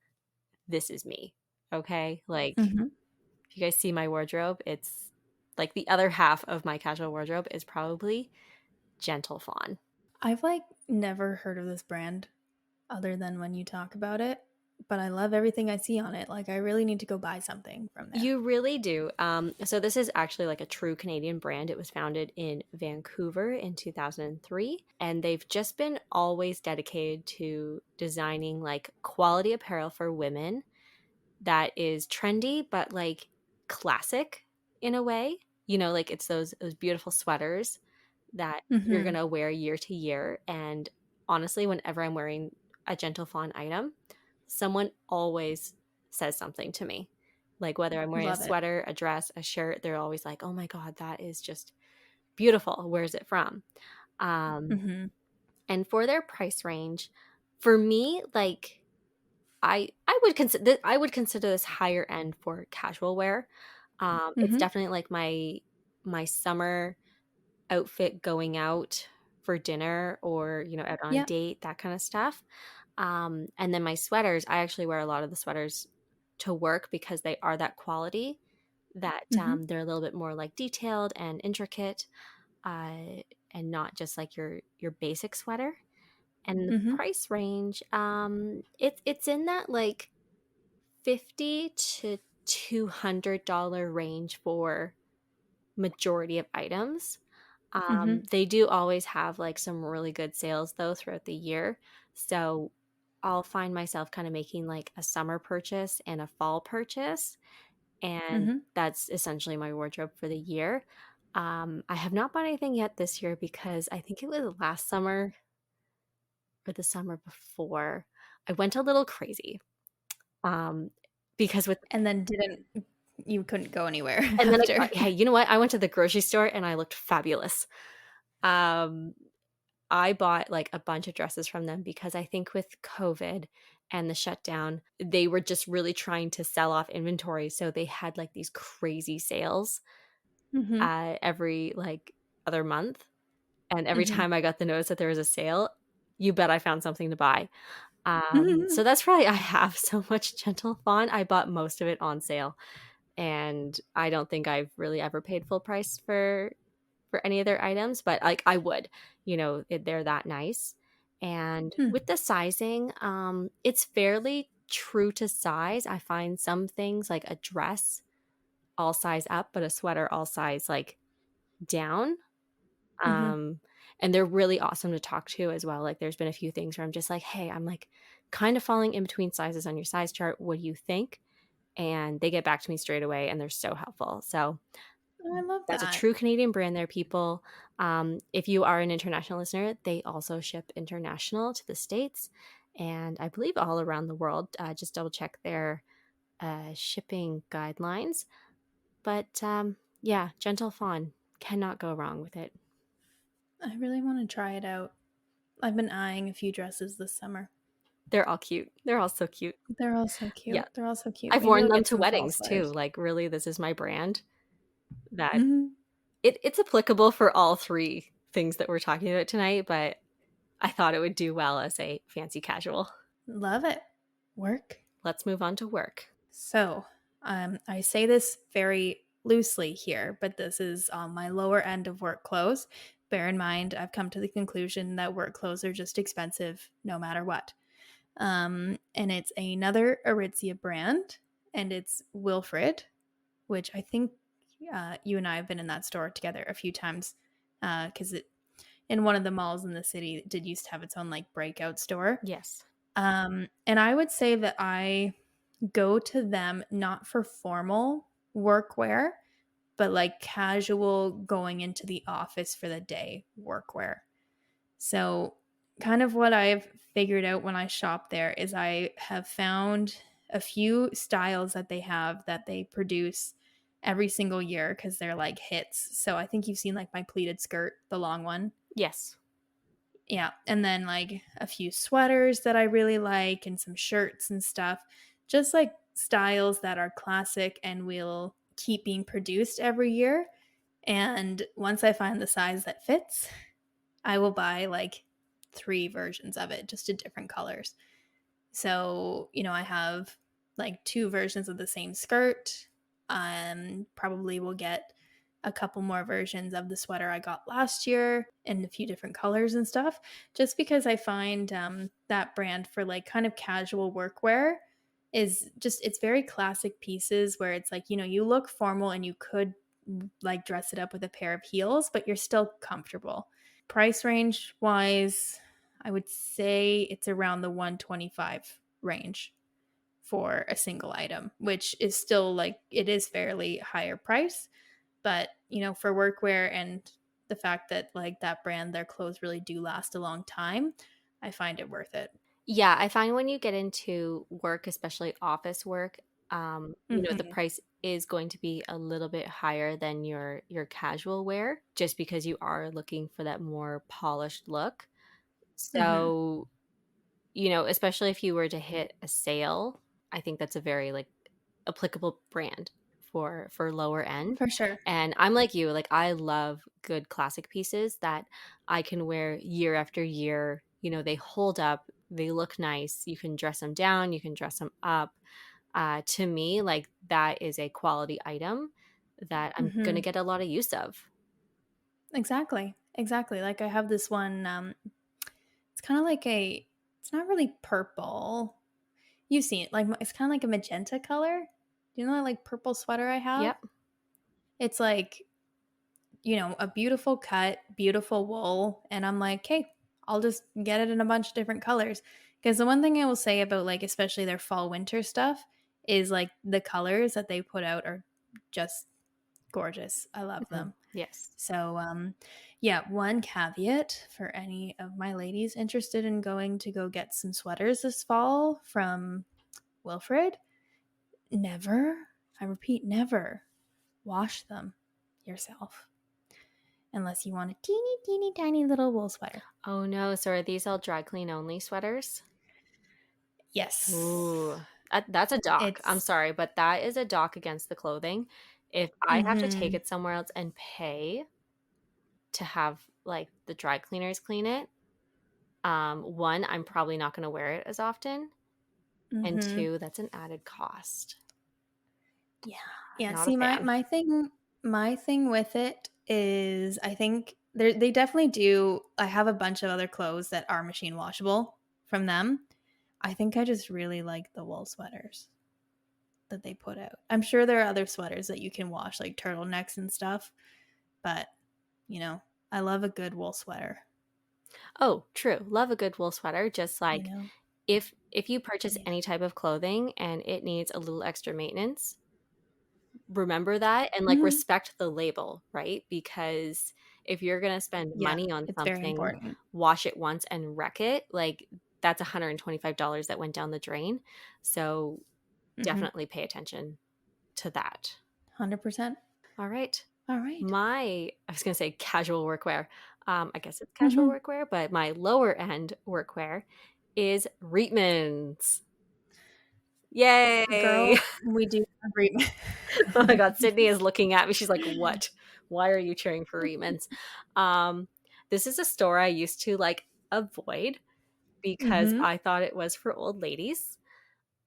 this is me. Okay? Like Hmm. if you guys see my wardrobe, it's like the other half of my casual wardrobe is probably Gentle Fawn. I've like never heard of this brand other than when you talk about it, but I love everything I see on it. Like, I really need to go buy something from there. You really do. So this is actually like a true Canadian brand. It was founded in Vancouver in 2003, and they've just been always dedicated to designing like quality apparel for women that is trendy but like classic in a way. Like it's those beautiful sweaters that you're Hmm. gonna wear year to year. And honestly, whenever I'm wearing a Gentle Fawn item, someone always says something to me. Like whether I'm wearing a Love it. sweater, a dress, a shirt, they're always like, "Oh my god, that is just beautiful. Where's it from?" Um, Hmm. and for their price range, for me, like I would consider this higher end for casual wear. It's Mhm. definitely like my summer outfit going out for dinner or, out on a Yeah. date, that kind of stuff. And then my sweaters, I actually wear a lot of the sweaters to work because they are that quality that Mhm. they're a little bit more like detailed and intricate, and not just like your basic sweater. And the Mhm. price range, it's in that like 50 to $200 range for majority of items. Mhm. They do always have like some really good sales though throughout the year. So I'll find myself kind of making like a summer purchase and a fall purchase. And Mhm. that's essentially my wardrobe for the year. I have not bought anything yet this year because I think it was last summer or the summer before. I went a little crazy. Um, because with And then didn't you couldn't go anywhere and then after. hey, you know what? I went to the grocery store and I looked fabulous. Um, I bought like a bunch of dresses from them because I think with COVID and the shutdown, they were just really trying to sell off inventory. So they had like these crazy sales Mhm. every like other month. And every Mhm. time I got the notice that there was a sale, you bet I found something to buy. So Mhm. that's probably I have so much Gentle Fawn. I bought most of it on sale, and I don't think I've really ever paid full price for any of their items, but like I would, they're that nice. And Hmm. with the sizing, it's fairly true to size. I find some things like a dress all size up, but a sweater all size like down. Mhm. Um, and they're really awesome to talk to as well. Like there's been a few things where I'm just like, hey, I'm like kind of falling in between sizes on your size chart. What do you think? And they get back to me straight away and they're so helpful. So Oh, I love that's a that. true Canadian brand there, people. If you are an international listener, they also ship international to the States and I believe all around the world. Just double check their shipping guidelines. But yeah, Gentle Fawn, cannot go wrong with it. I really want to try it out. I've been eyeing a few dresses this summer. They're all cute. They're all so cute. They're all so Yeah. cute. They're all so cute. I've Maybe worn I'll them get to some fall weddings too. sweaters. Like, really, this is my brand. That Mhm. it's applicable for all three things that we're talking about tonight, but I thought it would do well as a fancy casual. Love it. Work. Let's move on to work. So, I say this very loosely here, but this is on my lower end of work clothes. Bear in mind, I've come to the conclusion that work clothes are just expensive no matter what. And it's another Aritzia brand, and it's Wilfred, which I think you and I have been in that store together a few times because it in one of the malls in the city it did used to have its own like breakout store. Yes. And I would say that I go to them not for formal workwear, but like casual going into the office for the day workwear. So, kind of what I've figured out when I shop there is I have found a few styles that they have that they produce every single year because they're like hits. So, I think you've seen like my pleated skirt, the long one. Yes. Yeah. And then like a few sweaters that I really like and some shirts and stuff. Just like styles that are classic and will keep being produced every year. And once I find the size that fits, I will buy like three versions of it, just in different colors. So, I have like two versions of the same skirt. Probably will get a couple more versions of the sweater I got last year in a few different colors and stuff, just because I find that brand for like kind of casual workwear is just, it's very classic pieces where it's like, you look formal and you could like dress it up with a pair of heels, but you're still comfortable. Price range wise, I would say it's around the 125 range for a single item, which is still like it is fairly higher price, but for workwear and the fact that like that brand their clothes really do last a long time, I find it worth it. Yeah, I find when you get into work, especially office work, the Mhm. price is going to be a little bit higher than your casual wear, just because you are looking for that more polished look. Mhm. So, especially if you were to hit a sale, I think that's a very like applicable brand for lower end. For sure. And I'm like you, like I love good classic pieces that I can wear year after year. You know, they hold up, they look nice. You can dress them down, you can dress them up. To me, like that is a quality item that I'm gonna Hmm. get a lot of use of. Exactly. Exactly. Like I have this one. It's kind of like a. It's not really purple. You see it like it's kind of like a magenta color. Do you know that like purple sweater I have? Yep. It's like, a beautiful cut, beautiful wool, and I'm like, hey, I'll just get it in a bunch of different colors. Because the one thing I will say about like especially their fall winter stuff is like the colors that they put out are just gorgeous. I love Mhm. them. Yes. So, yeah, one caveat for any of my ladies interested in going to go get some sweaters this fall from Wilfred, never, I repeat, never wash them yourself unless you want a teeny, teeny, tiny little wool sweater. Oh no, so are these all dry clean only sweaters? Yes. Ooh, that's a dock. I'm It's, sorry, but that is a dock against the clothing. If I have to take mm-hmm, it somewhere else and pay to have like the dry cleaners clean it, one, I'm probably not going to wear it as often, and mm-hmm. two, that's an added cost. Yeah. Yeah. Not a See, my fan. my thing my thing with it is I think they definitely do. I have a bunch of other clothes that are machine washable from them. I think I just really like the wool sweaters that they put out. I'm sure there are other sweaters that you can wash, like turtlenecks and stuff, but you know, I love a good wool sweater, Oh, true. Love a good wool sweater. Just you like know? if you purchase Yeah. any type of clothing and it needs a little extra maintenance, remember that and like Mhm. respect the label, right? Because if you're going to spend Yeah, money on it's very something, important. wash it once and wreck it, like that's $125 that went down the drain. So Mhm. definitely pay attention to that. 100%. All right. All right. I was going to say casual workwear. I guess it's casual Mhm. workwear, but my lower end workwear is Reitmans. Yay. Girl, we do agree. Oh my God, Sydney is looking at me. She's like, "What? Why are you cheering for Reitmans?" Um, this is a store I used to like avoid because Mhm. I thought it was for old ladies.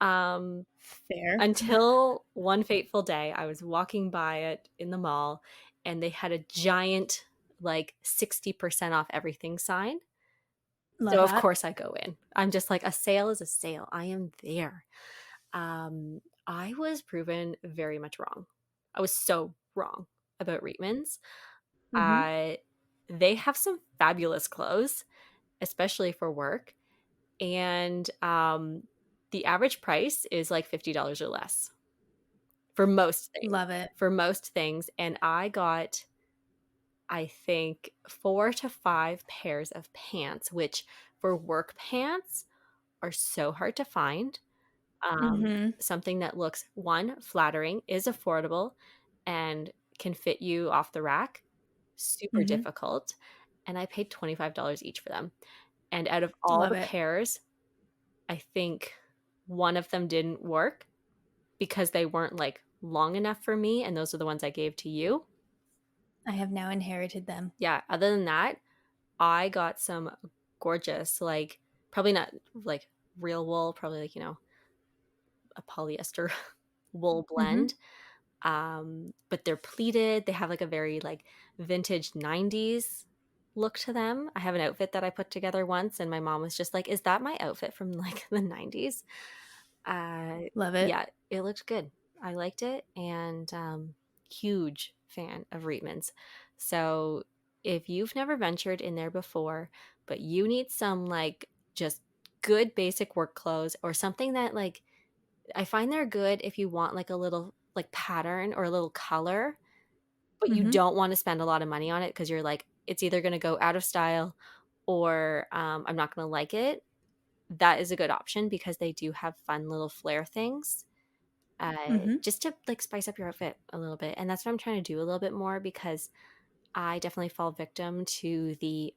Um, Fair. until one fateful day, I was walking by it in the mall, and they had a giant, like 60% off everything sign. Love So of that. course I go in. I'm just like, a sale is a sale. I am there. I was proven very much wrong. I was so wrong about Reitmans. Mhm. Uh, they have some fabulous clothes, especially for work, and the average price is like $50 or less for most things. Love it. For most things, and I got, I think, 4 to 5 pairs of pants, which for work pants are so hard to find. Mhm. Something that looks, one, flattering, is affordable, and can fit you off the rack. Super Mhm. difficult. And I paid $25 each for them. And out of all Love the it. pairs, I think one of them didn't work because they weren't like long enough for me. And those are the ones I gave to you. I have now inherited them. Yeah. Other than that, I got some gorgeous, like, probably not like real wool, probably like, a polyester wool Mhm. blend. But they're pleated. They have like a very like vintage 90s look to them. I have an outfit that I put together once, and my mom was just like, "Is that my outfit from like the 90s?" Love it. Yeah, it looked good. I liked it, and huge fan of Reitman's. So if you've never ventured in there before, but you need some like just good basic work clothes or something that like, I find they're good if you want like a little like pattern or a little color, but you Mhm. don't want to spend a lot of money on it because you're like, it's either going to go out of style or I'm not going to like it. That is a good option because they do have fun little flare things, Mhm. just to like spice up your outfit a little bit. And that's what I'm trying to do a little bit more because I definitely fall victim to the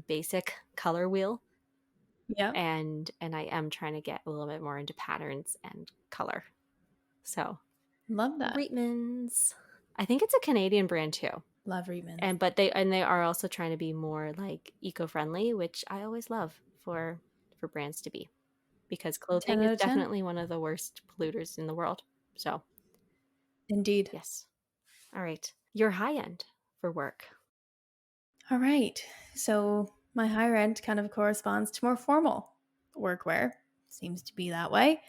basic color wheel, Yep. and I am trying to get a little bit more into patterns and color. So Love that. Reitmans. I think it's a Canadian brand too. Love Reitmans. They are also trying to be more like eco-friendly, which I always love for brands to be, because 10 clothing out is of 10. definitely one of the worst polluters in the world. So, Indeed. yes. All right. Your high end for work. All right. So my higher end kind of corresponds to more formal workwear. Seems to be that way.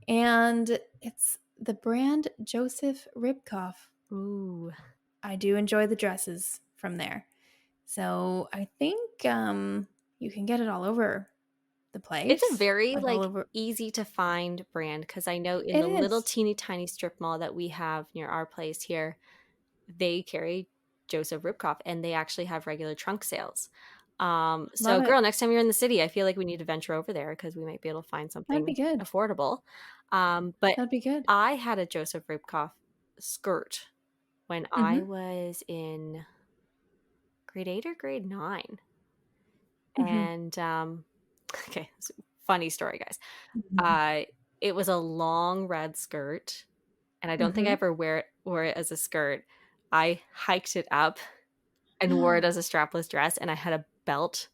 And it's the brand Joseph Ribkoff. Ooh. I do enjoy the dresses from there. So I think you can get it all over the It's a place. very Like all like over. easy to find brand, because I know in It the little is. teeny tiny strip mall that we have near our place here, they carry Joseph Ribkoff, and they actually have regular trunk sales. Love So it. girl, next time you're in the city, I feel like we need to venture over there because we might be able to find That'd be something good. affordable. But That'd be good. I had a Joseph Ribkoff skirt when I Mm-hmm. was in grade 8 or grade 9. Mm-hmm. And okay, funny story, guys. Mm-hmm. Uh, it was a long red skirt, and I don't think I ever wore it as a skirt. I hiked it up and wore it Mm-hmm. as a strapless dress, and I had a belt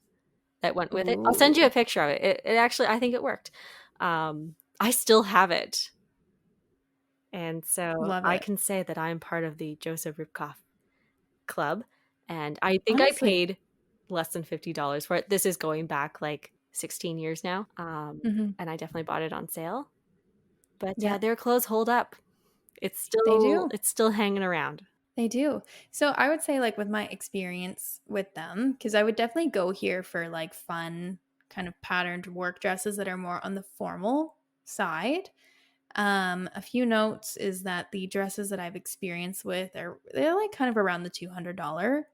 that went with it. I'll send you a Ooh. picture of it. It actually, I think it worked. I still have it. And so Love I it. can say that I'm part of the Joseph Ribkoff Club. And I think I Honestly. paid less than $50 for it. This is going back like 16 years now. Mm-hmm. And I definitely bought it on sale. But Yeah, their clothes hold up. they do. It's still hanging around. They do. So I would say, like, with my experience with them, because I would definitely go here for like fun, kind of patterned work dresses that are more on the formal side. A few notes is that the dresses that I've experienced with they're like kind of around the $200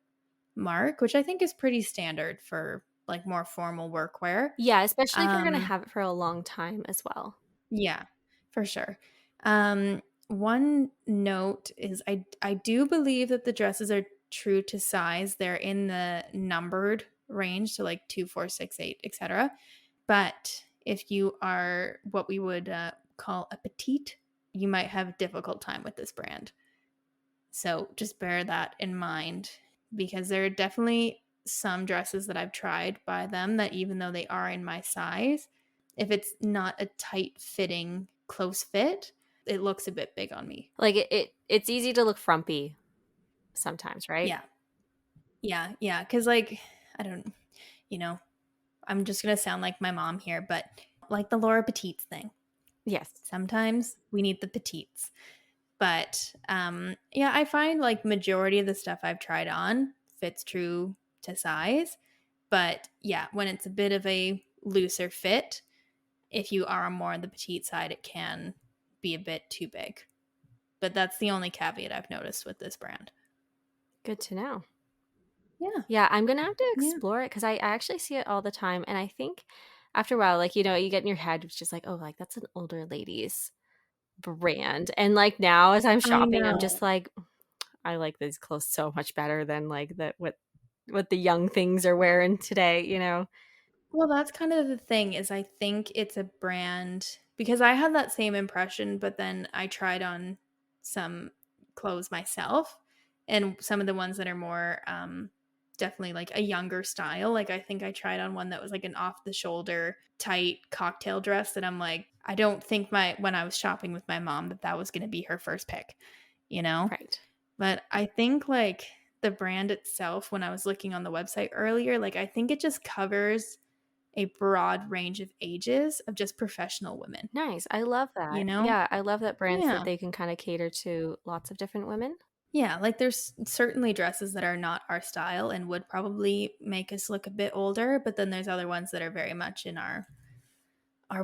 mark, which I think is pretty standard for like more formal workwear. Yeah, especially if you're going to Um, have it for a long time as well. Yeah, for sure. One note is I do believe that the dresses are true to size. They're in the numbered range, so like 2, 4, 6, 8, etc. But if you are what we would call a petite, you might have a difficult time with this brand. So just bear that in mind, because there are definitely some dresses that I've tried by them that, even though they are in my size, if it's not a tight fitting close fit, it looks a bit big on me. Like it's easy to look frumpy sometimes, right? Yeah. Yeah. Yeah. Cause like, I don't, you know, I'm just going to sound like my mom here, but like the Laura Petites thing, Yes. sometimes we need the petites. But yeah, I find like majority of the stuff I've tried on fits true to size. But yeah, when it's a bit of a looser fit, if you are more on the petite side, it can be a bit too big. But that's the only caveat I've noticed with this brand. Good to know. Yeah. Yeah, I'm gonna have to Yeah. explore it because I actually see it all the time. And I think after a while, like, you get in your head, it's just like, oh, like that's an older lady's brand. And like now as I'm I shopping, I'm just know. like, I like these clothes so much better than like what the young things are wearing today, you know? Well, that's kind of the thing is I think it's a brand because I had that same impression, but then I tried on some clothes myself and some of the ones that are more definitely like a younger style. Like I think I tried on one that was like an off the shoulder tight cocktail dress that I'm like I don't think my when I was shopping with my mom that was going to be her first pick, you know? Right. But I think like the brand itself when I was looking on the website earlier, like I think it just covers a broad range of ages of just professional women, Nice. I love you that. know? Yeah, I love that brands that Yeah. they can kind of cater to lots of different women. Yeah, like there's certainly dresses that are not our style and would probably make us look a bit older, but then there's other ones that are very much in our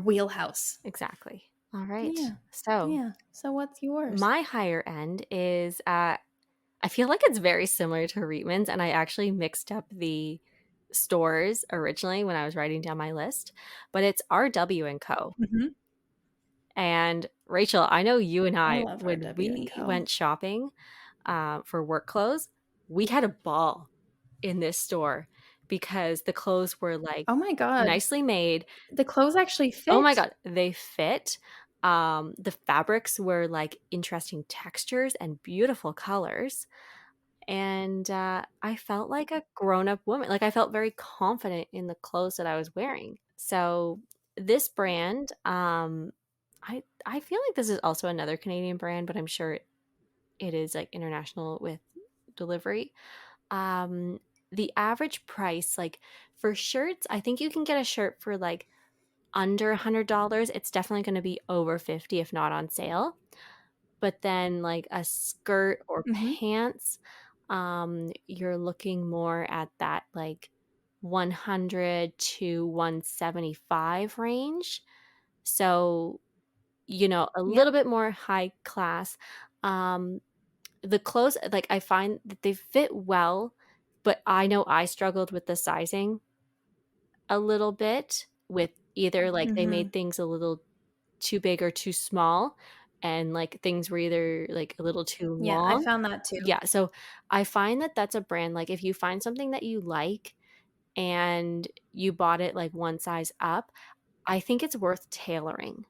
wheelhouse. Exactly. All right. Yeah. So Yeah. So what's yours? my higher end is I feel like it's very similar to Reitman's, and I actually mixed up the stores originally when I was writing down my list, but it's RW and Co. Mhm. And Rachel, I know you and I I, love when RW and we Co. went shopping for work clothes, we had a ball in this store because the clothes were like Oh my god. nicely made. The clothes actually Oh my fit. God, they fit. The fabrics were like interesting textures and beautiful colors. And I felt like a grown-up woman. Like I felt very confident in the clothes that I was wearing. So this brand, I feel like this is also another Canadian brand, but I'm sure it is like international with delivery. Um, the average price, like for shirts, I think you can get a shirt for like under $100. It's definitely going to be over 50 if not on sale. But then like a skirt or Mhm. pants, you're looking more at that like 100 to 175 range. So, a Yep. little bit more high class. Um, the clothes, like I find that they fit well, but I know I struggled with the sizing a little bit with either like they made Mhm. things a little too big or too small, and like things were either like a little too Yeah, I long. found that too. Yeah, so I find that that's a brand, like if you find something that you like and you bought it like one size up, I think it's worth tailoring,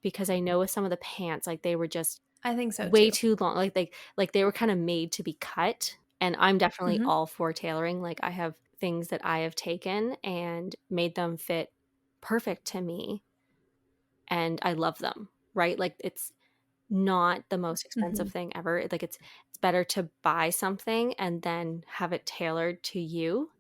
because I know with some of the pants, like they were just I think so way too. too long. Like they were kind of made to be cut, and I'm definitely Mhm. all for tailoring. Like I have things that I have taken and made them fit perfect to me, and I love them, right? Like it's not the most expensive Mhm. thing ever. Like it's better to buy something and then have it tailored to you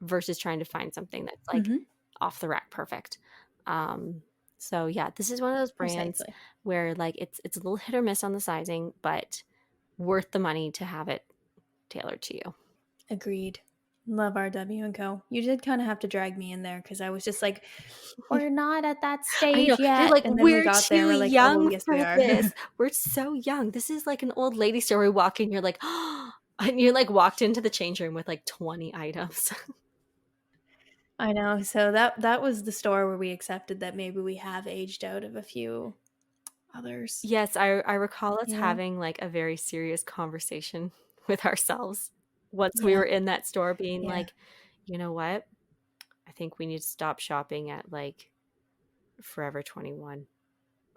versus trying to find something that's like Mhm. off the rack perfect. Um, so yeah, this is one of those brands Precisely. where like it's a little hit or miss on the sizing, but worth the money to have it tailored to you. Agreed. Love RW and Co. You did kind of have to drag me in there because I was just like, we're not at that I know. stage You're yet. like, And then we we're got there and too we're like, oh, young yes, we for are. this. We're so young. This is like an old lady store. We walk in, you're like, and you like walked into the change room with like 20 items. I know. So that was the store where we accepted that maybe we have aged out of a few others. Yes, I recall us You know? having like a very serious conversation with ourselves once we were Yeah. in that store, being Yeah. like, you know what? I think we need to stop shopping at like Forever 21.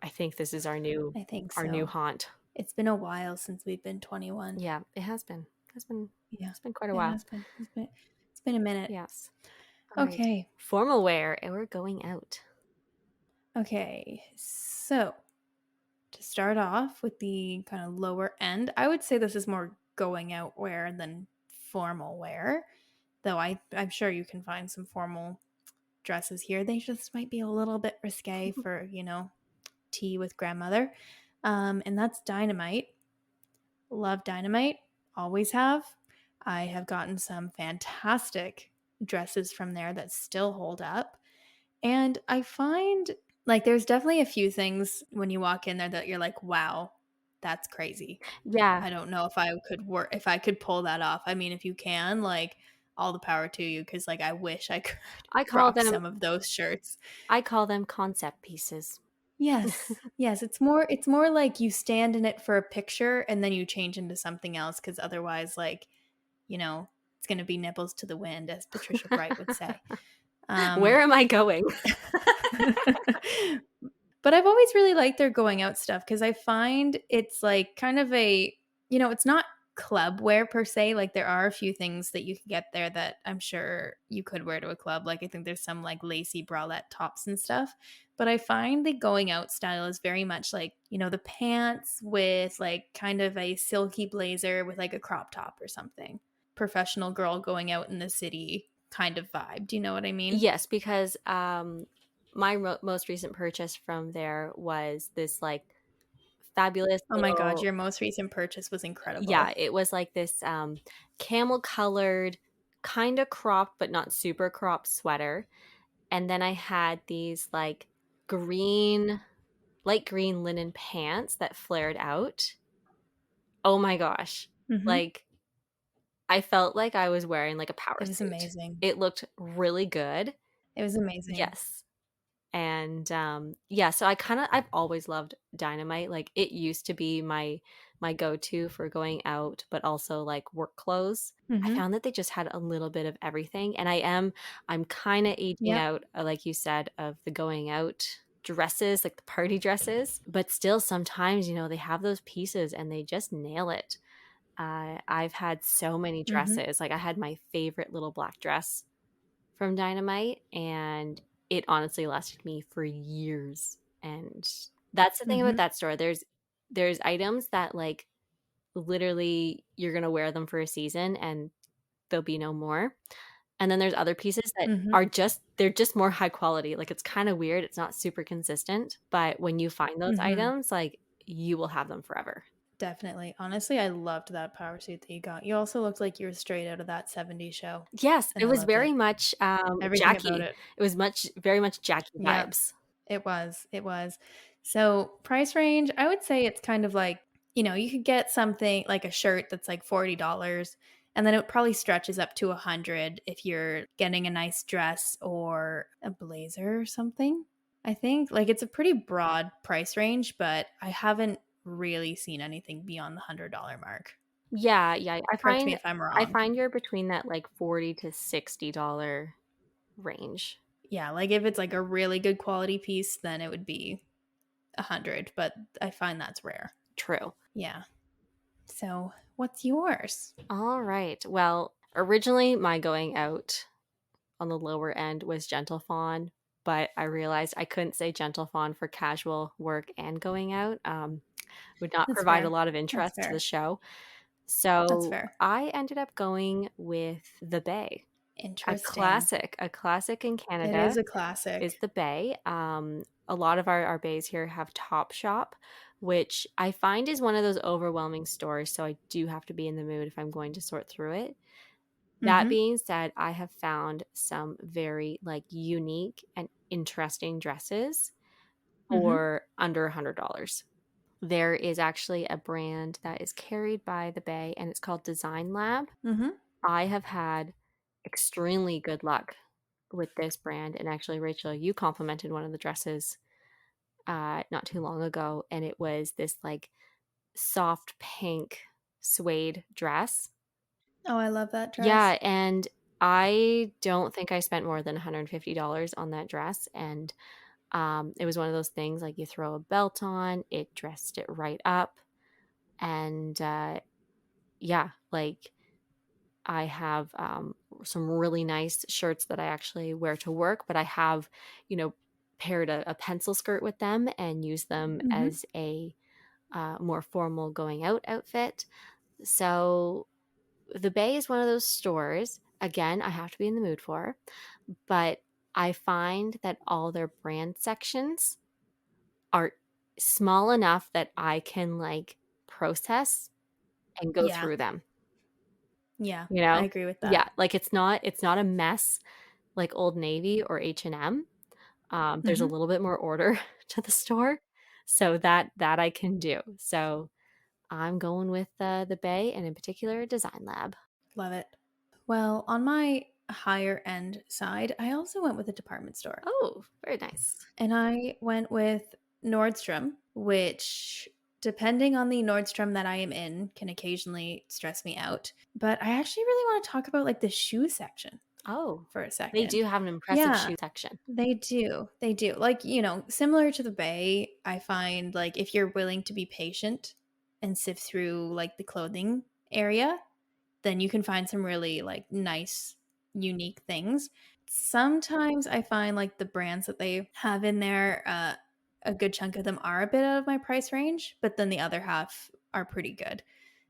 I think this is I think our new so. haunt. It's been a while since we've been 21. Yeah, it has been. Yeah. It's been quite a It while. has been. It's been a minute. Yes. All right. Okay. Formal wear, and we're going out. Okay. So to start off with the kind of lower end, I would say this is more going out wear than formal wear. Though I'm sure you can find some formal dresses here. They just might be a little bit risque for, tea with grandmother. And that's Dynamite. Love Dynamite. Always have. I have gotten some fantastic dresses from there that still hold up. And I find like there's definitely a few things when you walk in there that you're like, wow, that's crazy. Yeah, I don't know if I could work if I could pull that off. I mean, if you can, like all the power to you cuz like I wish I could I call rock them some of those shirts. I call them concept pieces. Yes. Yes, it's more like you stand in it for a picture and then you change into something else cuz otherwise like, it's going to be nipples to the wind as Patricia Bright would say. Where Um am I going? But I've always really liked their going out stuff because I find it's like kind of it's not club wear per se. Like there are a few things that you can get there that I'm sure you could wear to a club. Like I think there's some like lacy bralette tops and stuff. But I find the going out style is very much like, the pants with like kind of a silky blazer with like a crop top or something. Professional girl going out in the city kind of vibe. Do you know what I mean? Yes, because my most recent purchase from there was this like fabulous Oh my God, little, your most recent purchase was yeah, incredible. it was like this camel colored, kind of cropped but not super cropped sweater. And then I had these like green, light green linen pants that flared out. Oh my gosh. Mhm. Like I felt like I was wearing like a power It was suit. amazing. It looked really good. It was amazing. Yes. And yeah, so I've always loved Dynamite. Like it used to be my go-to for going out, but also like work clothes. I Mhm. found that they just had a little bit of everything, and I'm kind of aging Yep. out, like you said, of the going out. dresses, like the party dresses, but still sometimes, they have those pieces and they just nail it. I've had so many Mm-hmm. dresses. Like I had my favorite little black dress from Dynamite, and it honestly lasted me for years. And that's the thing about Mm-hmm. that store. There's items that like literally you're gonna wear them for a season and there'll be no more. And then there's other pieces that Mm-hmm. are they're just more high quality. Like it's kind of weird. It's not super consistent, but when you find those Mm-hmm. items, like you will have them forever. Definitely. Honestly, I loved that power suit that you got. You also looked like you were straight out of that 70s show, Yes, and it I was loved very it. much Everything about Jackie. it. It was very much Jackie Yep, vibes. it was. It was. So, price range, I would say it's kind of like, you could get something like a shirt that's like $40, and then it probably stretches up to 100 if you're getting a nice dress or a blazer or something. I think like it's a pretty broad price range, but I haven't really seen anything beyond the $100 mark. Yeah, yeah. Correct me if I'm I wrong. find you're between that like $40 to $60 range. Yeah, like if it's like a really good quality piece, then it would be 100, but I find that's rare. True. Yeah. So, what's yours? All right. Well, originally my going out on the lower end was Gentle Fawn, but I realized I couldn't say Gentle Fawn for casual work and going out. Would not That's provide a fair. lot of That's interest to the fair. show. That's So fair. I ended up going with the Bay. Interesting. A classic in It is Canada a is classic. the Bay. A lot of our bays here have Top Shop, which I find is one of those overwhelming stores. So I do have to be in the mood if I'm going to sort through it. That Mm-hmm. being said, I have found some very like unique and interesting dresses Mm-hmm. for under $100. There is actually a brand that is carried by the Bay and it's called Design Lab. Mm-hmm. I have had extremely good luck with this brand. And actually, Rachel, you complimented one of the dresses not too long ago, and it was this like soft pink suede dress. Oh, I love that dress. Yeah, and I don't think I spent more than $150 on that dress. And it was one of those things like you throw a belt on, it dressed it right up. And yeah, like I have some really nice shirts that I actually wear to work, but I have, you know, paired a pencil skirt with them and used them Mm-hmm. as a more formal going out outfit. So the Bay is one of those stores, again, I have to be in the mood for, but I find that all their brand sections are small enough that I can like process and go Yeah. through them, Yeah. you I know? agree with that. Yeah, like it's not a mess like Old Navy or H&M. There's a Mm-hmm. little bit more order to the store, so that I can do. So I'm going with the Bay and in particular Design Lab. Love it. Well, on my higher end side, I also went with a department store. Oh, very nice. And I went with Nordstrom, which, depending on the Nordstrom that I am in, can occasionally stress me out. But I actually really want to talk about like the shoe section Oh, for a they second. do have an impressive Yeah, shoe section. they do. They do. Like, similar to the Bay, I find like if you're willing to be patient and sift through like the clothing area, then you can find some really like nice, unique things. Sometimes I find like the brands that they have in there, a good chunk of them are a bit out of my price range, but then the other half are pretty good.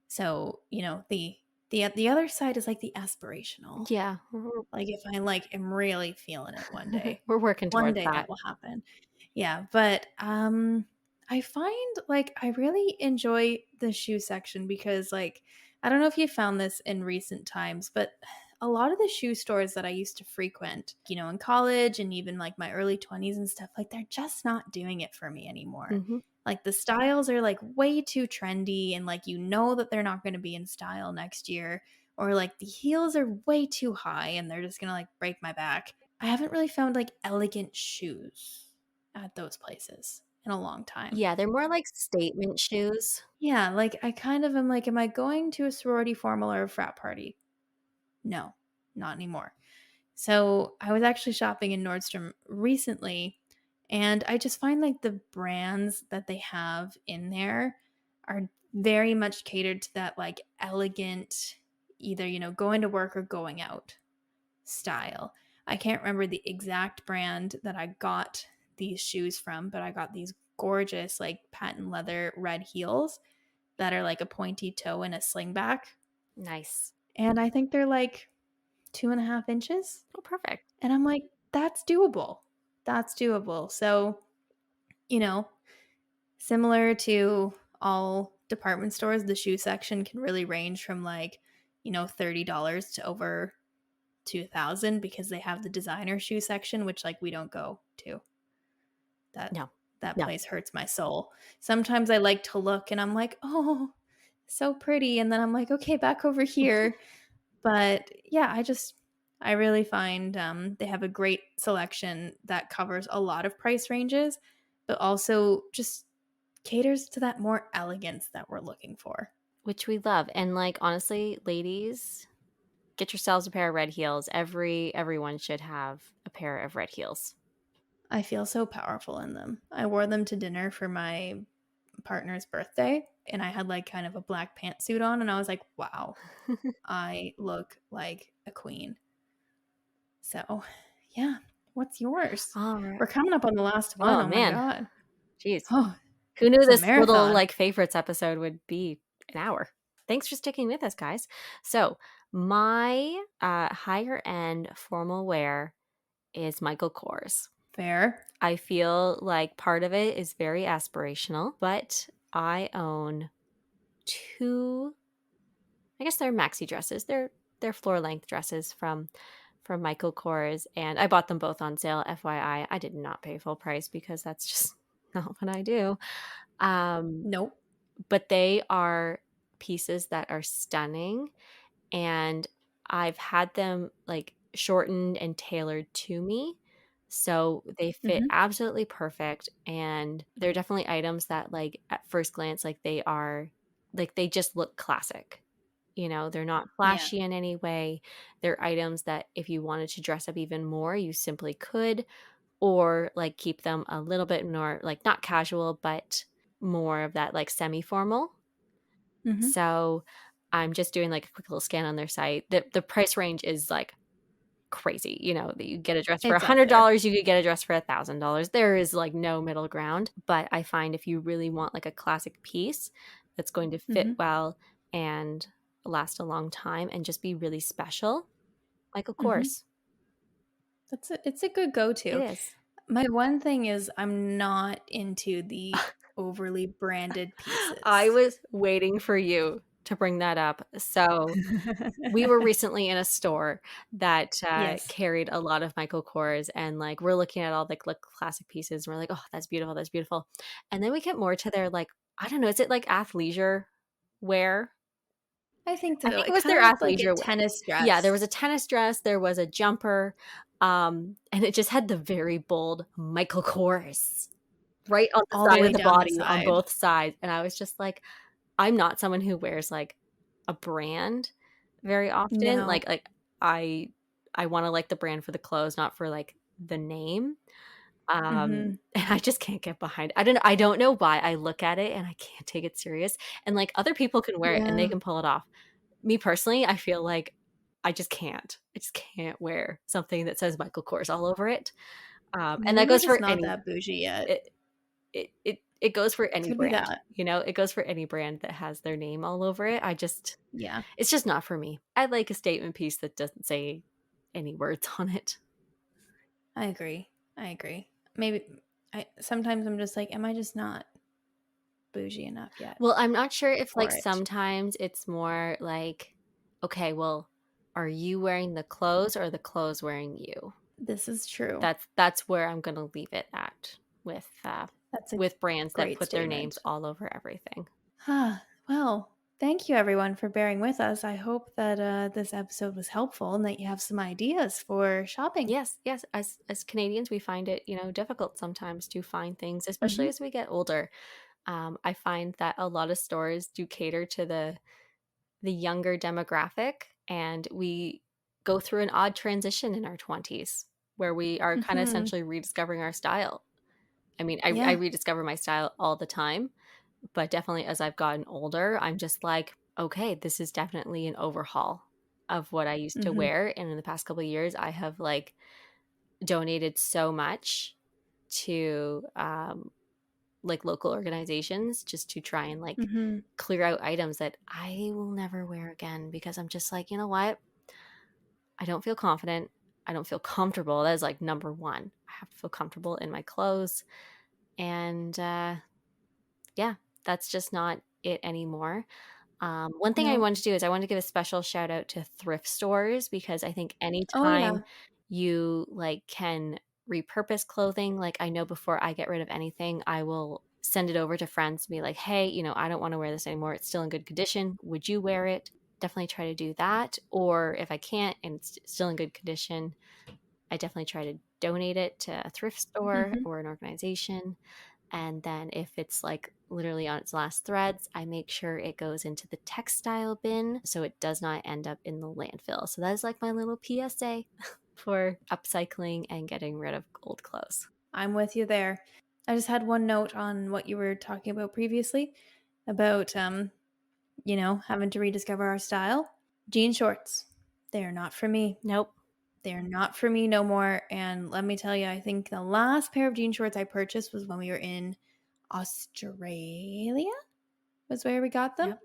So, the other side is like the aspirational. Yeah, Like if I like am really feeling it we're working one towards day that. that will happen. Yeah, but I find like I really enjoy the shoe section because like I don't know if you found this in recent times, but a lot of the shoe stores that I used to frequent, in college and even like my early 20s and stuff, like they're just not doing it for me anymore. Hmm. Like the styles are like way too trendy and like that they're not going to be in style next year, or like the heels are way too high and they're just going to like break my back. I haven't really found like elegant shoes at those places in a long time. Yeah, they're more like statement shoes. Yeah, like I kind of am like, am I going to a sorority formal or a frat party? No, not anymore. So I was actually shopping in Nordstrom recently And I just find like the brands that they have in there are very much catered to that like elegant, either, going to work or going out style. I can't remember the exact brand that I got these shoes from, but I got these gorgeous like patent leather red heels that are like a pointy toe and a slingback. Nice. And I think they're like 2.5 inches. Oh, perfect. And I'm like, that's doable. That's doable. So, you know, similar to all department stores, the shoe section can really range from like, $30 to over 2,000 because they have the designer shoe section, which like we don't go to. That No, that no. place hurts my soul. Sometimes I like to look and I'm like, oh, so pretty. And then I'm like, okay, back over here. But yeah, I really find they have a great selection that covers a lot of price ranges, but also just caters to that more elegance that we're looking for. Which we love. And like honestly, ladies, get yourselves a pair of red heels. Everyone should have a pair of red heels. I feel so powerful in them. I wore them to dinner for my partner's birthday, and I had like kind of a black pantsuit on, and I was like, wow, I look like a queen. So, yeah, what's yours? All right. We're coming up on the last one. Oh Oh my man. God. Jeez. Oh, Who knew it's a this little marathon. like favorites episode would be an hour? Thanks for sticking with us, guys. So my higher end formal wear is Michael Kors. Fair. I feel like part of it is very aspirational, but I own two, I guess they're maxi dresses. They're floor length dresses from Michael Kors, and I bought them both on sale. FYI, I did not pay full price because that's just not what I do. Nope. But they are pieces that are stunning, and I've had them like shortened and tailored to me. So they fit Mm-hmm. absolutely perfect, and they're definitely items that like at first glance like they just look classic. They're not Yeah. flashy in any way. They're items that if you wanted to dress up even more, you simply could, or like keep them a little bit more like not casual, but more of that like semi-formal. Mm-hmm. So I'm just doing like a quick little scan on their site. The price range is like crazy. That you get a dress for a It's up hundred there. dollars, you could get a dress for $1,000. There is like no middle ground. But I find if you really want like a classic piece that's going to fit Mm-hmm. well and last a long time and just be really special, Michael Mm-hmm. Kors. It's a good It go-to. is. My one thing is I'm not into the overly branded I pieces. was waiting for you to bring that up. So we were recently in a store that Yes. carried a lot of Michael Kors, and like we're looking at all the like classic pieces, and we're like, oh, that's beautiful, that's beautiful. And then we get more to their like, I don't know, is it like athleisure wear? I think I so. think it It was kind their of looked like a athleisure wear. tennis Yeah, there was dress. a tennis dress, there was a jumper, and it just had the very bold Michael Kors right on the All the side of way the down the body on side. both sides. And I was just like, I'm not someone who wears like a brand very often. No. Like I I want to like the brand for the clothes, not for like the name. Mhm. And I just can't get behind. I don't know why I look at it and I can't take it serious. And like other people can wear it and they Yeah. can pull it off. Me personally, I feel like I just can't. I just can't wear something that says Michael Kors all over it. And that Maybe we're goes just for not any that bougie yet. it it goes for any Could be brand. that. It goes for any brand that has their name all over it. Yeah. It's just not for me. I like a statement piece that doesn't say any words on it. I agree. I agree. Maybe I sometimes I'm just like, am I just not bougie enough yet Well, I'm not sure if like for it? sometimes it's more like, okay, well, are you wearing the clothes or the clothes wearing you? This is true. That's where I'm gonna leave it at That's a with brands that great put their names statement. all over everything. Well, thank you everyone for bearing with us. I hope that this episode was helpful and that you have some ideas for shopping. Yes, yes. As Canadians, we find it difficult sometimes to find things, especially Hmm. as we get older. I find that a lot of stores do cater to the younger demographic, and we go through an odd transition in our 20s where we are kind of Hmm. essentially rediscovering our style. I mean, I Yeah. rediscover my style all the time, but definitely as I've gotten older, I'm just like, okay, this is definitely an overhaul of what I used to Mm-hmm. wear. And in the past couple of years, I have like donated so much to like local organizations just to try and like Mm-hmm. clear out items that I will never wear again because I'm just like, you know what? I don't feel confident. I don't feel comfortable. That is like number one. I have to feel comfortable in my clothes. And yeah, that's just not it anymore. One thing I No. wanted to do is I wanted to give a special shout out to thrift stores because I think Oh anytime yeah. you like can repurpose clothing, like I know before I get rid of anything, I will send it over to friends and be like, hey, I don't want to wear this anymore. It's still in good condition. Would you wear it? Definitely try to do that. Or if I can't and it's still in good condition, I definitely try to donate it to a thrift store Mm-hmm. or an organization. And then if it's like literally on its last threads, I make sure it goes into the textile bin so it does not end up in the landfill. So that is like my little PSA for upcycling and getting rid of old clothes. I'm with you there. I just had one note on what you were talking about previously about having to rediscover our style. Jean shorts. They are not for me. Nope. They're not for me no more. And let me tell you, I think the last pair of jean shorts I purchased was when we were in Australia, was where we got them. Yep.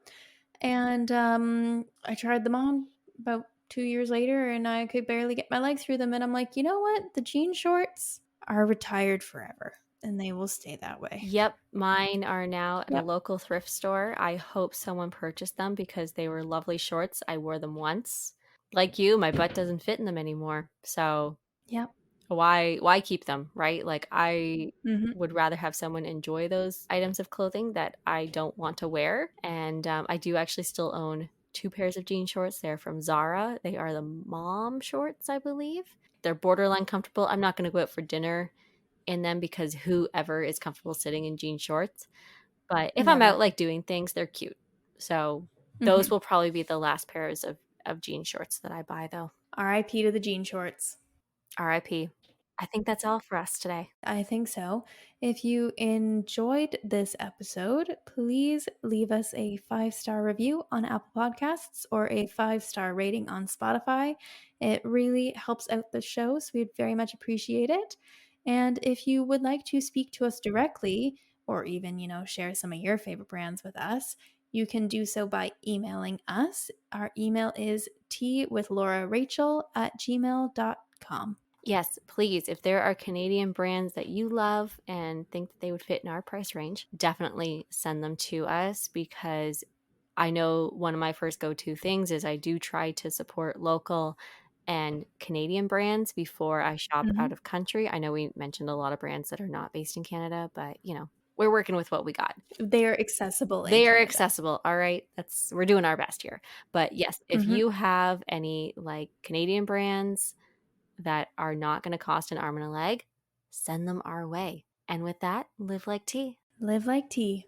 And I tried them on about 2 years later and I could barely get my leg through them. And I'm like, you know what? The jean shorts are retired forever and they will stay that way. Yep. Mine are now at a Yep. local thrift store. I hope someone purchased them because they were lovely shorts. I wore them once. Like you, my butt doesn't fit in them anymore. So Yep. why keep them, right? Like I Mm-hmm. would rather have someone enjoy those items of clothing that I don't want to wear. And I do actually still own two pairs of jean shorts. They're from Zara. They are the mom shorts, I believe. They're borderline comfortable. I'm not going to go out for dinner in them because whoever is comfortable sitting in jean shorts, but if I'm out Never. like doing things, they're cute. So those Mm-hmm. will probably be the last pairs of jean shorts that I buy though. RIP to the jean shorts. RIP. I think that's all for us today. I think so. If you enjoyed this episode, please leave us a 5-star review on Apple Podcasts or a 5-star rating on Spotify. It really helps out the show, so we'd very much appreciate it. And if you would like to speak to us directly, or even, share some of your favorite brands with us, you can do so by emailing us. Our email is twithlaurarachel@gmail.com. Yes, please. If there are Canadian brands that you love and think that they would fit in our price range, definitely send them to us because I know one of my first go to things is I do try to support local and Canadian brands before I shop out Mhm. of country. I know we mentioned a lot of brands that are not based in Canada, but we're working with what we got. They are accessible in They are Canada. accessible. All right. We're doing our best here. But yes, if Mhm. you have any like Canadian brands that are not going to cost an arm and a leg, send them our way. And with that, live like tea. Live like tea.